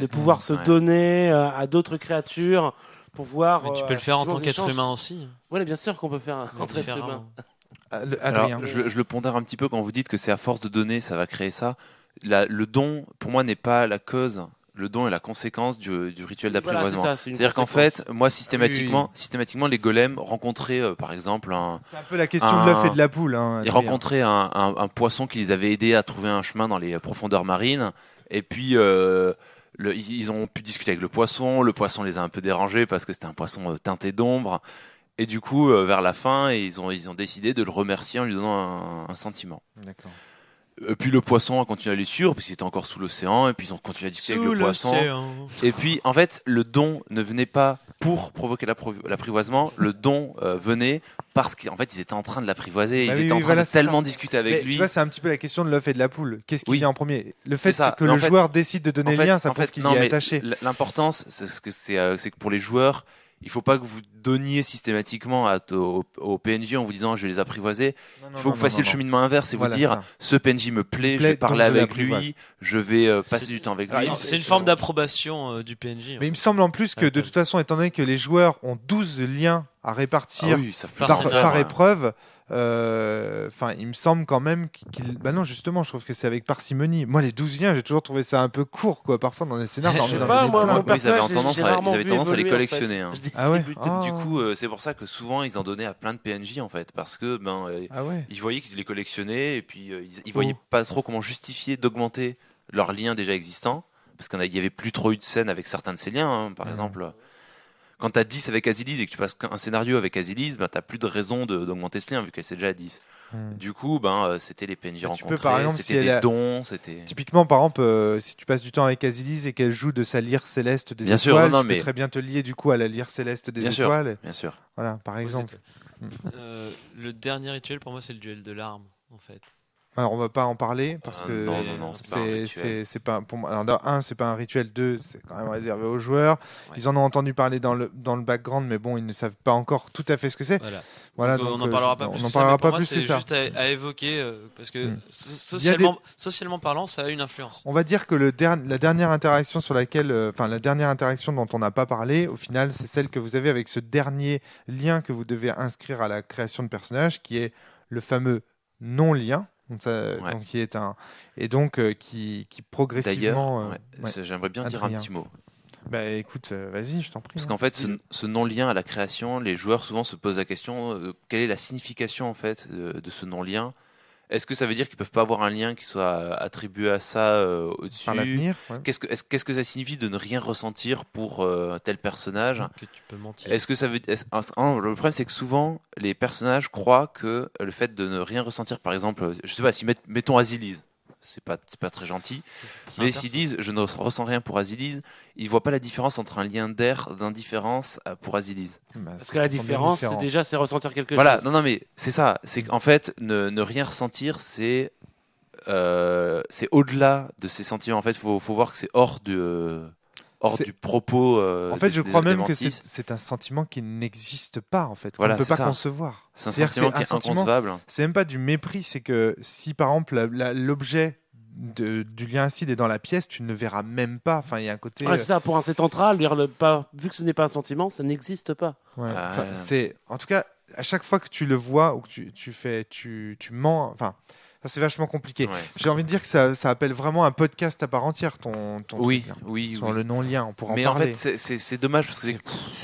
De pouvoir se donner à d'autres créatures pour voir... Mais tu peux le faire en tant qu'être humain aussi. Oui, bien sûr qu'on peut faire en tant qu'être humain. Alors, je le pondère un petit peu quand vous dites que c'est à force de donner, ça va créer ça. Le don, pour moi, n'est pas la cause. Le don est la conséquence du rituel d'apprivoisement. C'est-à-dire qu'en fait, moi, systématiquement, les golems rencontraient, par exemple, c'est un peu la question de l'œuf et de la poule. Ils rencontraient un poisson qui les avait aidés à trouver un chemin dans les profondeurs marines. Et puis, ils ont pu discuter avec le poisson. Le poisson les a un peu dérangés parce que c'était un poisson teinté d'ombre. Et du coup, vers la fin, ils ont décidé de le remercier en lui donnant un sentiment. D'accord. Puis le poisson a continué à les suivre, parce qu'il était encore sous l'océan, et puis ils ont continué à discuter avec le poisson. Et puis, en fait, le don ne venait pas pour provoquer l'apprivoisement, le don venait parce qu'en fait, ils étaient en train de l'apprivoiser, ils étaient en train de tellement discuter avec lui. Tu vois, c'est un petit peu la question de l'œuf et de la poule. Qu'est-ce qui vient en premier ? Le fait que le joueur décide de donner le lien, ça prouve qu'il y est attaché. L'importance, c'est que pour les joueurs, il faut pas que vous donniez systématiquement au PNJ en vous disant je vais les apprivoiser. Il faut que vous fassiez le cheminement inverse et vous dire ce PNJ me plaît, je vais parler avec lui, je vais passer du temps avec lui. C'est une forme d'approbation du PNJ. Mais il me semble en plus que de toute façon, étant donné que les joueurs ont 12 liens à répartir par épreuve, il me semble quand même qu'il... Bah non, justement, je trouve que c'est avec parcimonie. Moi, les 12 liens, j'ai toujours trouvé ça un peu court, quoi. Parfois, dans les scénarios, ils avaient tendance à les collectionner. En fait. Ah ouais. Du coup, c'est pour ça que souvent, ils en donnaient à plein de PNJ, en fait. Parce que ils voyaient qu'ils les collectionnaient et puis ils voyaient pas trop comment justifier d'augmenter leurs liens déjà existants. Parce qu'il n'y avait plus trop eu de scènes avec certains de ces liens, par exemple... Quand tu as 10 avec Azilise et que tu passes un scénario avec Azilise, tu n'as plus de raison d'augmenter ce lien vu qu'elle c'est déjà à 10. Du coup, c'était les PNJ rencontrés, c'était des dons. Typiquement, par exemple, si tu passes du temps avec Azilise et qu'elle joue de sa lyre céleste des étoiles, tu peux très bien te lier du coup à la lyre céleste des étoiles. Bien sûr. Voilà, par exemple. Le dernier rituel, pour moi, c'est le duel de l'arme, en fait. Alors on va pas en parler parce que c'est pas pour moi. Alors, c'est pas un rituel. 2, c'est quand même réservé aux joueurs. Ouais. Ils en ont entendu parler dans le background, mais bon, ils ne savent pas encore tout à fait ce que c'est. Voilà. Donc, on n'en parlera pas plus. On n'en parlera pas plus que ça. C'est juste à évoquer parce que socialement parlant, ça a une influence. On va dire que la dernière interaction sur laquelle, la dernière interaction dont on n'a pas parlé, au final, c'est celle que vous avez avec ce dernier lien que vous devez inscrire à la création de personnage, qui est le fameux non-lien. Donc, qui est qui progressivement. D'ailleurs, j'aimerais bien dire un petit mot. Bah écoute, vas-y, je t'en prie. Parce qu'en fait, ce non-lien à la création, les joueurs souvent se posent la question quelle est la signification en fait de ce non-lien. Est-ce que ça veut dire qu'ils peuvent pas avoir un lien qui soit attribué à ça au-dessus ? Par l'avenir, Qu'est-ce que ça signifie de ne rien ressentir pour tel personnage ? Que tu peux mentir. Est-ce que ça veut le problème c'est que souvent les personnages croient que le fait de ne rien ressentir, par exemple, je sais pas, si mettons Azilise, c'est pas très gentil, mais s'ils disent je ne ressens rien pour Azilise, ils voient pas la différence entre un lien d'air, d'indifférence pour Azilise. Parce que la différence, c'est ressentir quelque chose. Voilà, non, mais c'est ça. C'est qu'en fait, ne rien ressentir, c'est au-delà de ces sentiments. En fait, faut voir que c'est hors du propos. En fait, je crois même que c'est un sentiment qui n'existe pas. En fait, voilà, on ne peut pas concevoir. C'est un sentiment qui est inconcevable. C'est même pas du mépris. C'est que si, par exemple, l'objet du lien acide est dans la pièce, tu ne le verras même pas. Enfin, il y a un côté. C'est ça, pour un central, vu que ce n'est pas un sentiment, ça n'existe pas. Ouais. Enfin, c'est en tout cas à chaque fois que tu le vois ou que tu mens. Enfin, ça c'est vachement compliqué. Ouais. J'ai envie de dire que ça appelle vraiment un podcast à part entière ton Oui, truc, là. oui, Sur oui. le non-lien. On pourra Mais en en parler. fait, c'est dommage parce que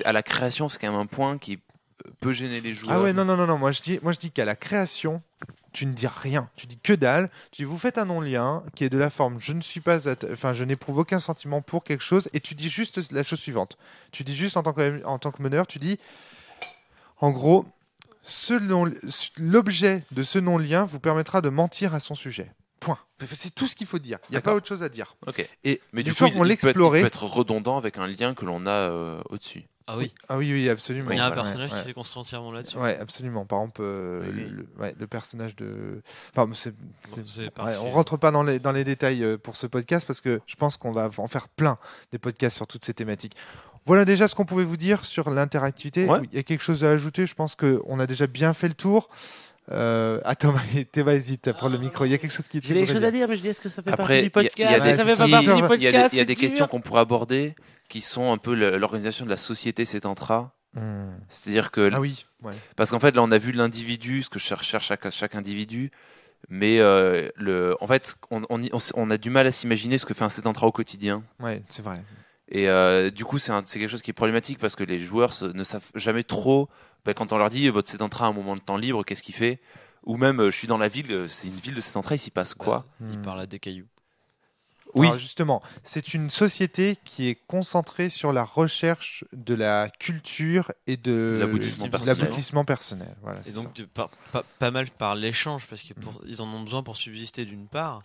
à la création, c'est quand même un point qui peut gêner les joueurs. Ah ouais, non. Moi je dis qu'à la création, tu ne dis rien. Tu dis que dalle. Tu dis vous faites un non-lien qui est de la forme je ne suis pas, enfin je n'éprouve aucun sentiment pour quelque chose et tu dis juste la chose suivante. Tu dis juste en tant que meneur, tu dis en gros l'objet de ce non-lien vous permettra de mentir à son sujet. Point. C'est tout ce qu'il faut dire. Il n'y a pas D'accord. autre chose à dire. Ok. Et Mais les du coup, joueurs vont il l'explorer. peut être redondant avec un lien que l'on a au-dessus. Ah oui, Ah oui, absolument. il y a un Ouais, personnage ouais. qui s'est construit entièrement là-dessus. Ouais, absolument. Par exemple, Oui. le personnage de. Enfin, c'est ouais, particulier. on rentre pas dans les détails pour ce podcast parce que je pense qu'on va en faire plein des podcasts sur toutes ces thématiques. Voilà déjà ce qu'on pouvait vous dire sur l'interactivité. Ouais. Il y a quelque chose à ajouter. Je pense qu'on a déjà bien fait le tour. Attends, Théma hésite à prendre le micro. Il y a quelque chose qui. J'ai des choses à dire, mais je dis est-ce que ça fait Après, partie du podcast? il y a des- Ça fait pas si, partie du il y a podcast. Il y a des c'est questions dur. qu'on pourrait aborder qui sont un peu l'organisation de la société Cetantra. C'est-à-dire que Ah oui. Ouais. parce qu'en fait là on a vu l'individu, ce que cherche chaque individu, mais en fait on a du mal à s'imaginer ce que fait un Cetantra au quotidien. Ouais, c'est vrai. Et du coup c'est quelque chose qui est problématique parce que les joueurs ne savent jamais trop quand on leur dit votre Cetantra a un moment de temps libre, qu'est-ce qu'il fait, ou même je suis dans la ville, c'est une ville de Cetantra, il s'y passe quoi? Il parle à des cailloux. Oui. Alors justement, c'est une société qui est concentrée sur la recherche de la culture et de L'aboutissement personnel. l'aboutissement personnel. Voilà, Et c'est donc, ça. pas mal par l'échange, parce qu'ils ils en ont besoin pour subsister d'une part.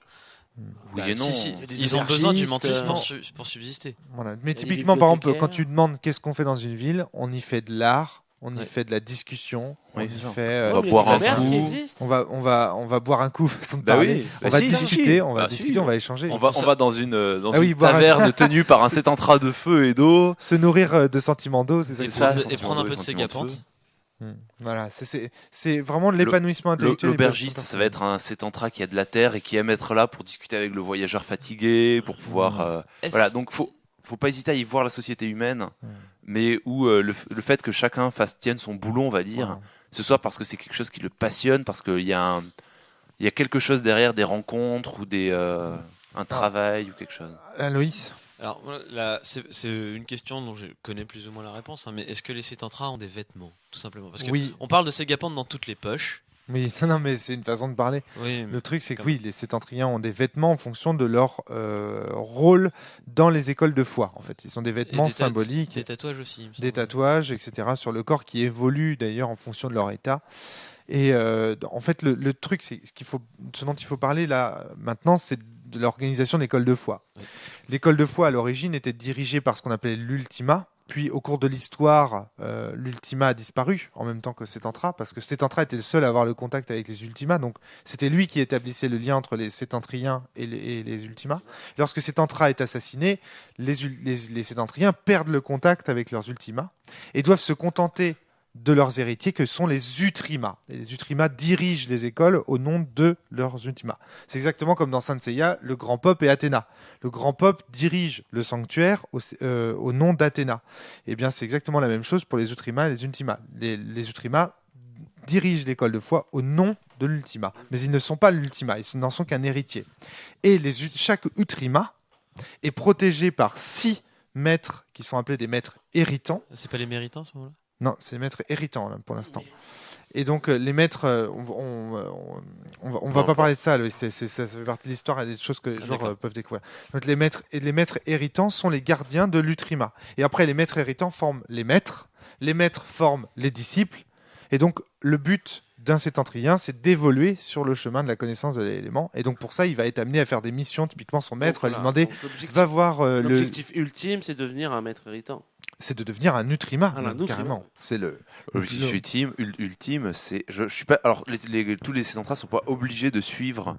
Oui et non. Si, Il y a des ils ont besoin du aubergistes, mentisme pour subsister. Voilà. Mais des typiquement, par exemple, bibliothécaires. quand tu demandes qu'est-ce qu'on fait dans une ville, on y fait de l'art, on y Ouais. fait de la discussion, Oui, on y c'est ça. fait. On va mais boire il y a un des commerces coup. qui existent. On va boire un coup, façon de Bah parler. oui. On Bah va si, discuter, si. on va Bah discuter, si. on va échanger. On va dans une Ah oui, boire un- taverne tenue par un Cetantra de feu et d'eau. Se nourrir de sentiments d'eau, c'est ça. Et, qu'il ça, faut prendre, faire. et prendre un de peu de sentiments de ségapante. feu. Voilà, c'est vraiment de l'épanouissement intellectuel. L'aubergiste, ça va être un Cetantra qui a de la terre et qui aime être là pour discuter avec le voyageur fatigué, pour pouvoir. Voilà, donc faut pas hésiter à y voir la société humaine, mais où le fait que chacun tienne son boulot, on va dire, Voilà. ce soit parce que c'est quelque chose qui le passionne, parce qu'il y a il y a quelque chose derrière, des rencontres ou un travail ou quelque chose. Aloïs. Alors, voilà, là, c'est une question dont je connais plus ou moins la réponse, hein, mais est-ce que les Cétantras ont des vêtements, tout simplement? Parce que Oui. on parle de ségapantes dans toutes les poches. Oui, non, mais c'est une façon de parler. Oui, Le truc, c'est que Comme- oui, les sétentriens ont des vêtements en fonction de leur rôle dans les écoles de foi. En fait, ils ont des et vêtements des symboliques, des tatouages aussi. il me des semble. tatouages, etc. sur le corps qui évoluent d'ailleurs en fonction de leur état. Et en fait, le truc, c'est ce dont il faut parler là maintenant, c'est de l'organisation de l'école de foi. Oui. L'école de foi à l'origine était dirigée par ce qu'on appelait l'ultima. Puis au cours de l'histoire, l'ultima a disparu en même temps que Sétantra, parce que Sétantra était le seul à avoir le contact avec les ultimas. Donc c'était lui qui établissait le lien entre les sétentriens et les ultimas. Lorsque Sétantra est assassiné, les sétentriens perdent le contact avec leurs ultimas et doivent se contenter de leurs héritiers que sont les utrimas. Et les utrimas dirigent les écoles au nom de leurs ultimas. C'est exactement comme dans Saint Seiya, le grand Pope et Athéna. Le grand Pope dirige le sanctuaire au nom d'Athéna. Eh bien, c'est exactement la même chose pour les utrimas et les ultimas. Les utrimas dirigent l'école de foi au nom de l'ultima. Mais ils ne sont pas l'ultima, ils n'en sont qu'un héritier. Et chaque utrima est protégé par 6 maîtres qui sont appelés des maîtres héritants. C'est pas les méritants à ce moment-là? Non, c'est les maîtres héritants là, pour l'instant. Et donc les maîtres, on va pas parler de ça. Ça fait partie de l'histoire et des choses que les joueurs d'accord. peuvent découvrir. Donc les maîtres héritants sont les gardiens de l'utrima. Et après les maîtres héritants forment les maîtres forment les disciples. Et donc le but d'un sétentrien, c'est d'évoluer sur le chemin de la connaissance de l'élément. Et donc pour ça, il va être amené à faire des missions. Typiquement, son maître va lui demander, va voir L'objectif ultime, c'est de devenir un maître héritant. c'est de devenir un utrima, Un même, utrima. carrément. C'est le L'objectif ultime, c'est je suis pas. Alors tous les Cétantras sont pas obligés de suivre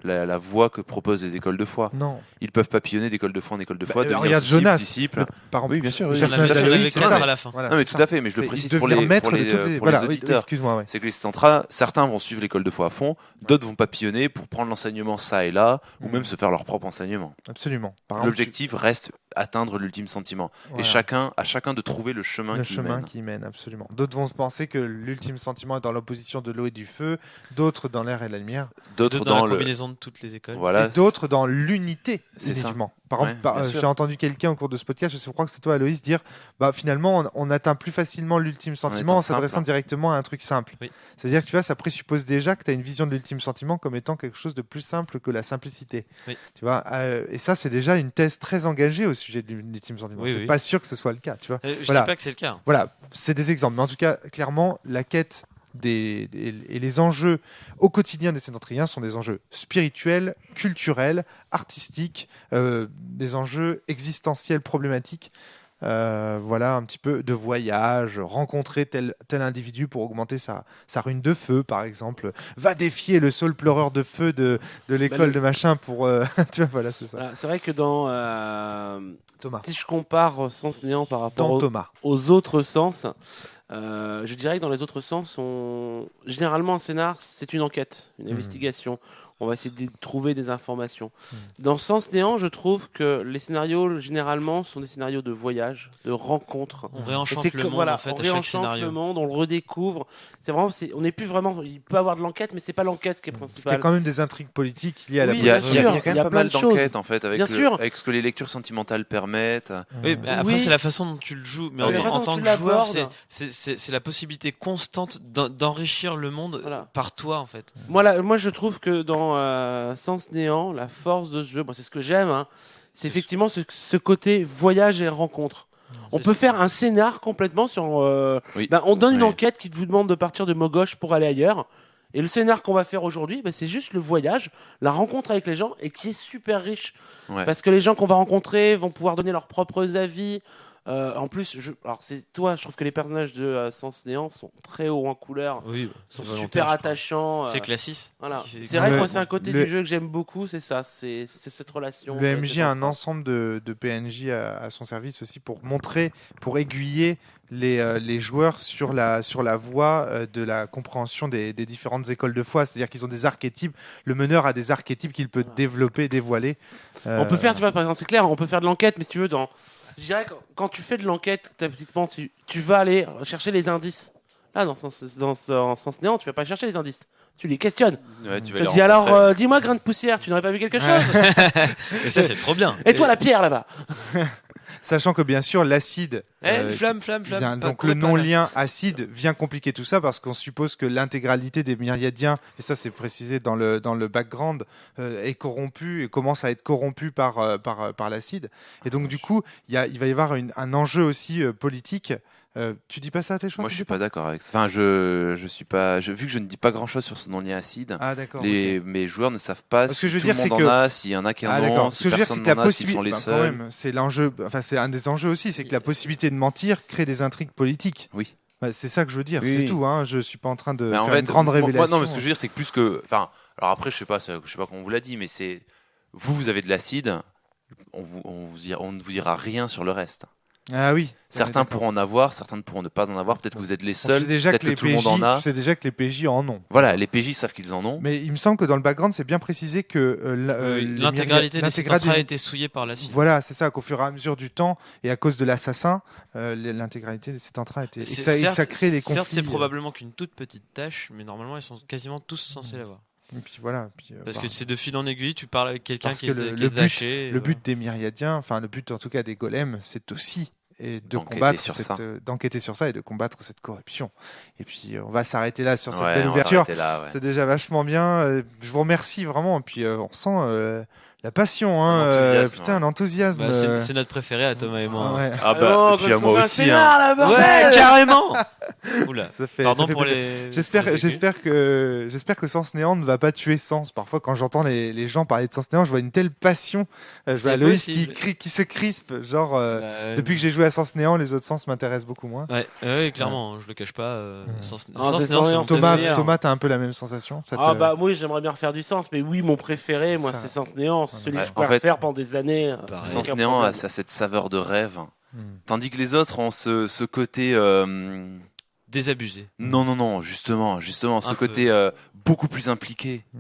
la voie que proposent les écoles de foi. Non. Ils peuvent papillonner d'école de foi en école de foi, devenir regarde disciple, Jonas. disciple. Par exemple, Oui, bien sûr. le oui, personnage tout à fait. d'Aloïs, avec c'est quatre ça. à la fin. Voilà, Non, mais c'est tout ça. à fait, mais je le C'est- précise il pour devient les, maître pour les, de toutes les- pour voilà, les oui, auditeurs. excuse-moi, ouais. C'est que les centras, certains vont suivre l'école de foi à fond, d'autres vont papillonner pour prendre l'enseignement ça et là, ou Mm. même se faire leur propre enseignement. Absolument. Par exemple, L'objectif reste atteindre l'ultime sentiment. voilà. Et à chacun de trouver le chemin Le qui chemin mène. qui mène, absolument. D'autres vont penser que l'ultime sentiment est dans l'opposition de l'eau et du feu, d'autres dans l'air et la lumière, D'autres Dans la dans le. combinaison de toutes les écoles. Voilà. et d'autres dans l'unité, C'est ça. uniquement. Par Ouais, exemple, bien sûr. j'ai entendu quelqu'un au cours de ce podcast, je crois que c'est toi, Aloïs, dire bah, finalement, on atteint plus facilement l'ultime sentiment en étant s'adressant simple. directement à un truc simple. Oui. C'est-à-dire que tu vois, ça présuppose déjà que tu as une vision de l'ultime sentiment comme étant quelque chose de plus simple que la simplicité. Oui. Tu vois, et ça, c'est déjà une thèse très engagée au sujet de l'ultime sentiment. Oui, C'est oui. pas sûr que ce soit le cas, tu vois. Je Voilà. dis pas que c'est le cas. Voilà, c'est des exemples. Mais en tout cas, clairement, la quête et les enjeux au quotidien des sédentriens sont des enjeux spirituels, culturels, artistiques, des enjeux existentiels problématiques. Voilà, un petit peu de voyage, rencontrer tel individu pour augmenter sa rune de feu, par exemple. Va défier le saule pleureur de feu de l'école de machin pour... tu vois, voilà, c'est ça. Voilà, c'est vrai que dans Thomas. si je compare Sens Néant par rapport Dans Thomas. aux autres sens, je dirais que dans les autres sens, généralement un scénar, c'est une enquête, une investigation. On va essayer de trouver des informations. Dans Sens Néant, je trouve que les scénarios, généralement, sont des scénarios de voyage, de rencontres. On Et réenchante c'est le que, monde voilà, en fait on à chaque réenchante le scénario. monde, on le redécouvre. C'est vraiment, on n'est plus vraiment. Il peut y avoir de l'enquête, mais c'est pas l'enquête qui est Parce qu'il y a principale. quand même des intrigues politiques liées à la Oui, Il y a, bien il y a- sûr, il y a quand il y a même pas plein mal de choses. d'enquêtes en fait Bien sûr. avec ce que les lectures sentimentales permettent. Oui, mais après, Oui. c'est la façon dont tu le joues. Mais Oui. La en façon tant dont que tu joueur, l'abordes. c'est la possibilité constante d'enrichir le monde Voilà. par toi, en fait. Moi, je trouve que dans Sens Néant, la force de ce jeu, moi, c'est ce que j'aime, hein, c'est effectivement ce côté voyage et rencontre. On C'est peut sûr. faire un scénar complètement sur. Oui. On donne une Oui. enquête qui vous demande de partir de Mogoche pour aller ailleurs. Et le scénar qu'on va faire aujourd'hui, c'est juste le voyage, la rencontre avec les gens, et qui est super riche. Ouais. Parce que les gens qu'on va rencontrer vont pouvoir donner leurs propres avis. En plus, alors c'est toi, je trouve que les personnages de Sens Néant sont très hauts en couleur, Oui, sont c'est volontaire, super je crois. attachants. C'est classique. Voilà. qui fait- C'est vrai que Le- moi, c'est un côté le- du jeu que j'aime beaucoup, c'est ça, c'est cette relation. Le MJ cet a un enfant. ensemble de PNJ à son service aussi pour montrer, pour aiguiller les joueurs sur la voie de la compréhension des différentes écoles de foi. C'est-à-dire qu'ils ont des archétypes. Le meneur a des archétypes qu'il peut Voilà. développer, dévoiler. On peut faire, tu vois, par exemple, c'est clair, on peut faire de l'enquête, mais si tu veux, je dirais que quand tu fais de l'enquête, typiquement, tu vas aller chercher les indices. Là, dans Sens Néant, tu vas pas chercher les indices. Tu les questionnes. Ouais, tu Tu vas te les dis alors, rencontrer. dis-moi, grain de poussière, tu n'aurais pas vu quelque chose? Et ça, c'est trop bien. Et toi, la pierre là-bas? Sachant que bien sûr, l'acide. Flamme. vient- pas- donc courez le pas, là. non-lien acide vient compliquer tout ça parce qu'on suppose que l'intégralité des myriadiens, et ça c'est précisé dans le background, est corrompue et commence à être corrompue par l'acide. Et donc du coup, il va y avoir un enjeu aussi politique. Tu dis pas ça à tes choix? Moi, je suis pas d'accord avec ça. Enfin, je suis pas. Vu que je ne dis pas grand-chose sur ce non-lien acide, Ah d'accord. ok. mes joueurs ne savent pas Ce si que je veux tout dire, le c'est monde que- en a, s'il y en a qui en Ah ont, d'accord. Ce si que je veux dire, c'est personne que la n'en a, s'ils sont possibilité, les quand seuls. même, c'est l'enjeu. Enfin, c'est un des enjeux aussi, c'est que la possibilité de mentir crée des intrigues politiques. Oui. Ouais, c'est ça que je veux dire. Oui, C'est oui. tout. Hein. Je suis pas en train de Mais en faire fait, une grande révélation. non, mais ce que je veux dire, c'est que plus que. Enfin, alors après, je sais pas comment on vous l'a dit, mais c'est. Vous avez de l'acide, on ne vous dira rien sur le reste. Ah oui. Certains pourront en avoir, certains ne pourront ne pas en avoir. Peut-être que vous êtes les Tu seuls, sais déjà peut-être que que les tout le monde en PJ, a. tu sais déjà que les PJ en ont. Voilà, les PJ savent qu'ils en ont. Mais il me semble que dans le background, c'est bien précisé que L'intégralité des centrales a l'intégralité. été souillée par l'acide. Voilà, c'est ça, qu'au fur et à mesure du temps, et à cause de l'assassin, l'intégralité de cet entrain a été. Et ça crée des conflits. Certes, c'est probablement qu'une toute petite tâche, mais normalement, ils sont quasiment tous censés l'avoir. Et puis voilà. Parce que c'est de fil en aiguille, tu parles avec quelqu'un Parce qui que est le but- zaché, et le voilà. but des myriadiens, enfin le but en tout cas des golems, c'est aussi D'enquêter sur ça. d'enquêter sur ça et de combattre cette corruption. Et puis on va s'arrêter là sur cette Ouais, belle on va ouverture. arrêter là, ouais. C'est déjà vachement bien. Je vous remercie vraiment. Et puis on sent La passion, hein. L'enthousiasme, Putain, l'enthousiasme. Bah, c'est notre préféré à Thomas et moi. Ouais. Ah Oh, bah, puis à quand moi on fait un aussi. scénar, Hein. là, bordel Ouais, carrément. Oula. Ça fait, Pardon ça fait pour plaisir. les. J'espère, pour les j'espère que Sens Néant ne va pas tuer Sens. Parfois, quand j'entends les gens parler de Sens Néant, je vois une telle passion. Je vois C'est Loïs qui possible. qui se crispe. Genre, Bah, depuis que j'ai joué à Sens Néant, les autres sens m'intéressent beaucoup moins. Ouais, clairement, je le cache pas. Sens Ah, Sens c'est Néant, c'est Néant, mon c'est Thomas, préféré. meilleur. t'as un peu la même sensation. Ça Ah te- bah oui, j'aimerais bien refaire du sens, mais oui, mon préféré, moi, Ça. c'est Sens Néant, c'est celui Ouais, que je en pourrais fait, refaire pendant des années. pareil. Sens aucun Néant problème. a cette saveur de rêve. Hmm. Tandis que les autres ont ce côté. Désabusé. Non, justement, ce Un peu. côté beaucoup plus impliqué. Hmm.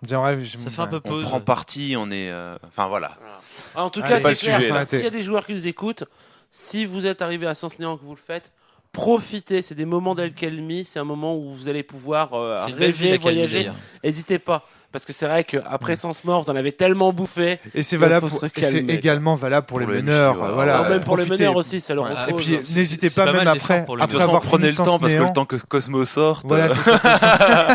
J'aimerais. Ça fait un peu On pause. prend parti, on est. Enfin voilà. Voilà. Ah, en tout Allez, cas, pas c'est le clair. sujet, là. S'il y a des joueurs qui nous écoutent, si vous êtes arrivé à Sens Néant que vous le faites, profitez. C'est des moments d'alcalmie. C'est un moment où vous allez pouvoir C'est une belle ville, rêver, la Calmie, voyager. d'ailleurs. N'hésitez pas. Parce que c'est vrai qu'après Sens Mort, vous en avez tellement bouffé. Et c'est Il valable. faut se Et c'est calmer, également valable pour Pour les le meneurs. MJ, ouais. Voilà. Ah, même pour les Profitez. meneurs aussi, ça leur Ouais. repose. Et puis n'hésitez c'est pas pas même mal après, d'efforts pour les De toute après façon, avoir prenez fini le temps Sens parce que Néant. le temps que Cosmo sorte. Voilà, c'est ça.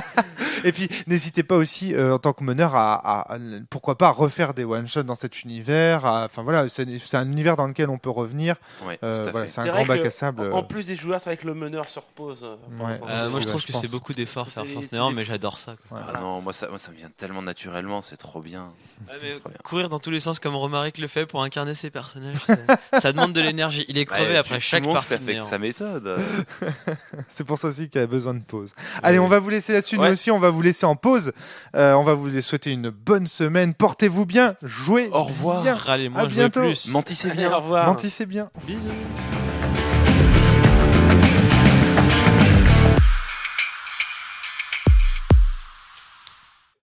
Et puis, n'hésitez pas aussi, en tant que meneur, pourquoi pas, refaire des one-shots dans cet univers. Enfin voilà, c'est un univers dans lequel on peut revenir. Ouais, tout à Voilà, fait. c'est un C'est grand vrai bac que, à sable. En plus des joueurs, c'est vrai que le meneur se repose. Ouais. Moi, je trouve je que pense. c'est beaucoup d'efforts Ça, faire c'est- Sens c'est Néant, des- mais j'adore ça. quoi. Ah non, moi ça me vient tellement naturellement, c'est trop bien. Mais Trop bien. courir dans tous les sens comme Romaric le fait pour incarner ses personnages, ça demande de l'énergie. Il est crevé Ouais, après tout chaque le monde partie fait de avec Néant. sa méthode. C'est pour ça aussi qu'il y a besoin de pause. Allez, on va vous laisser là-dessus. Nous Ouais. aussi, on va vous laisser en pause. On va vous souhaiter une bonne semaine. Portez-vous bien. Jouez Au revoir. bien. Râlez-moi, À jouez bientôt. plus. Mentissez Allez, bien. au revoir. Mentissez bien. Bisous.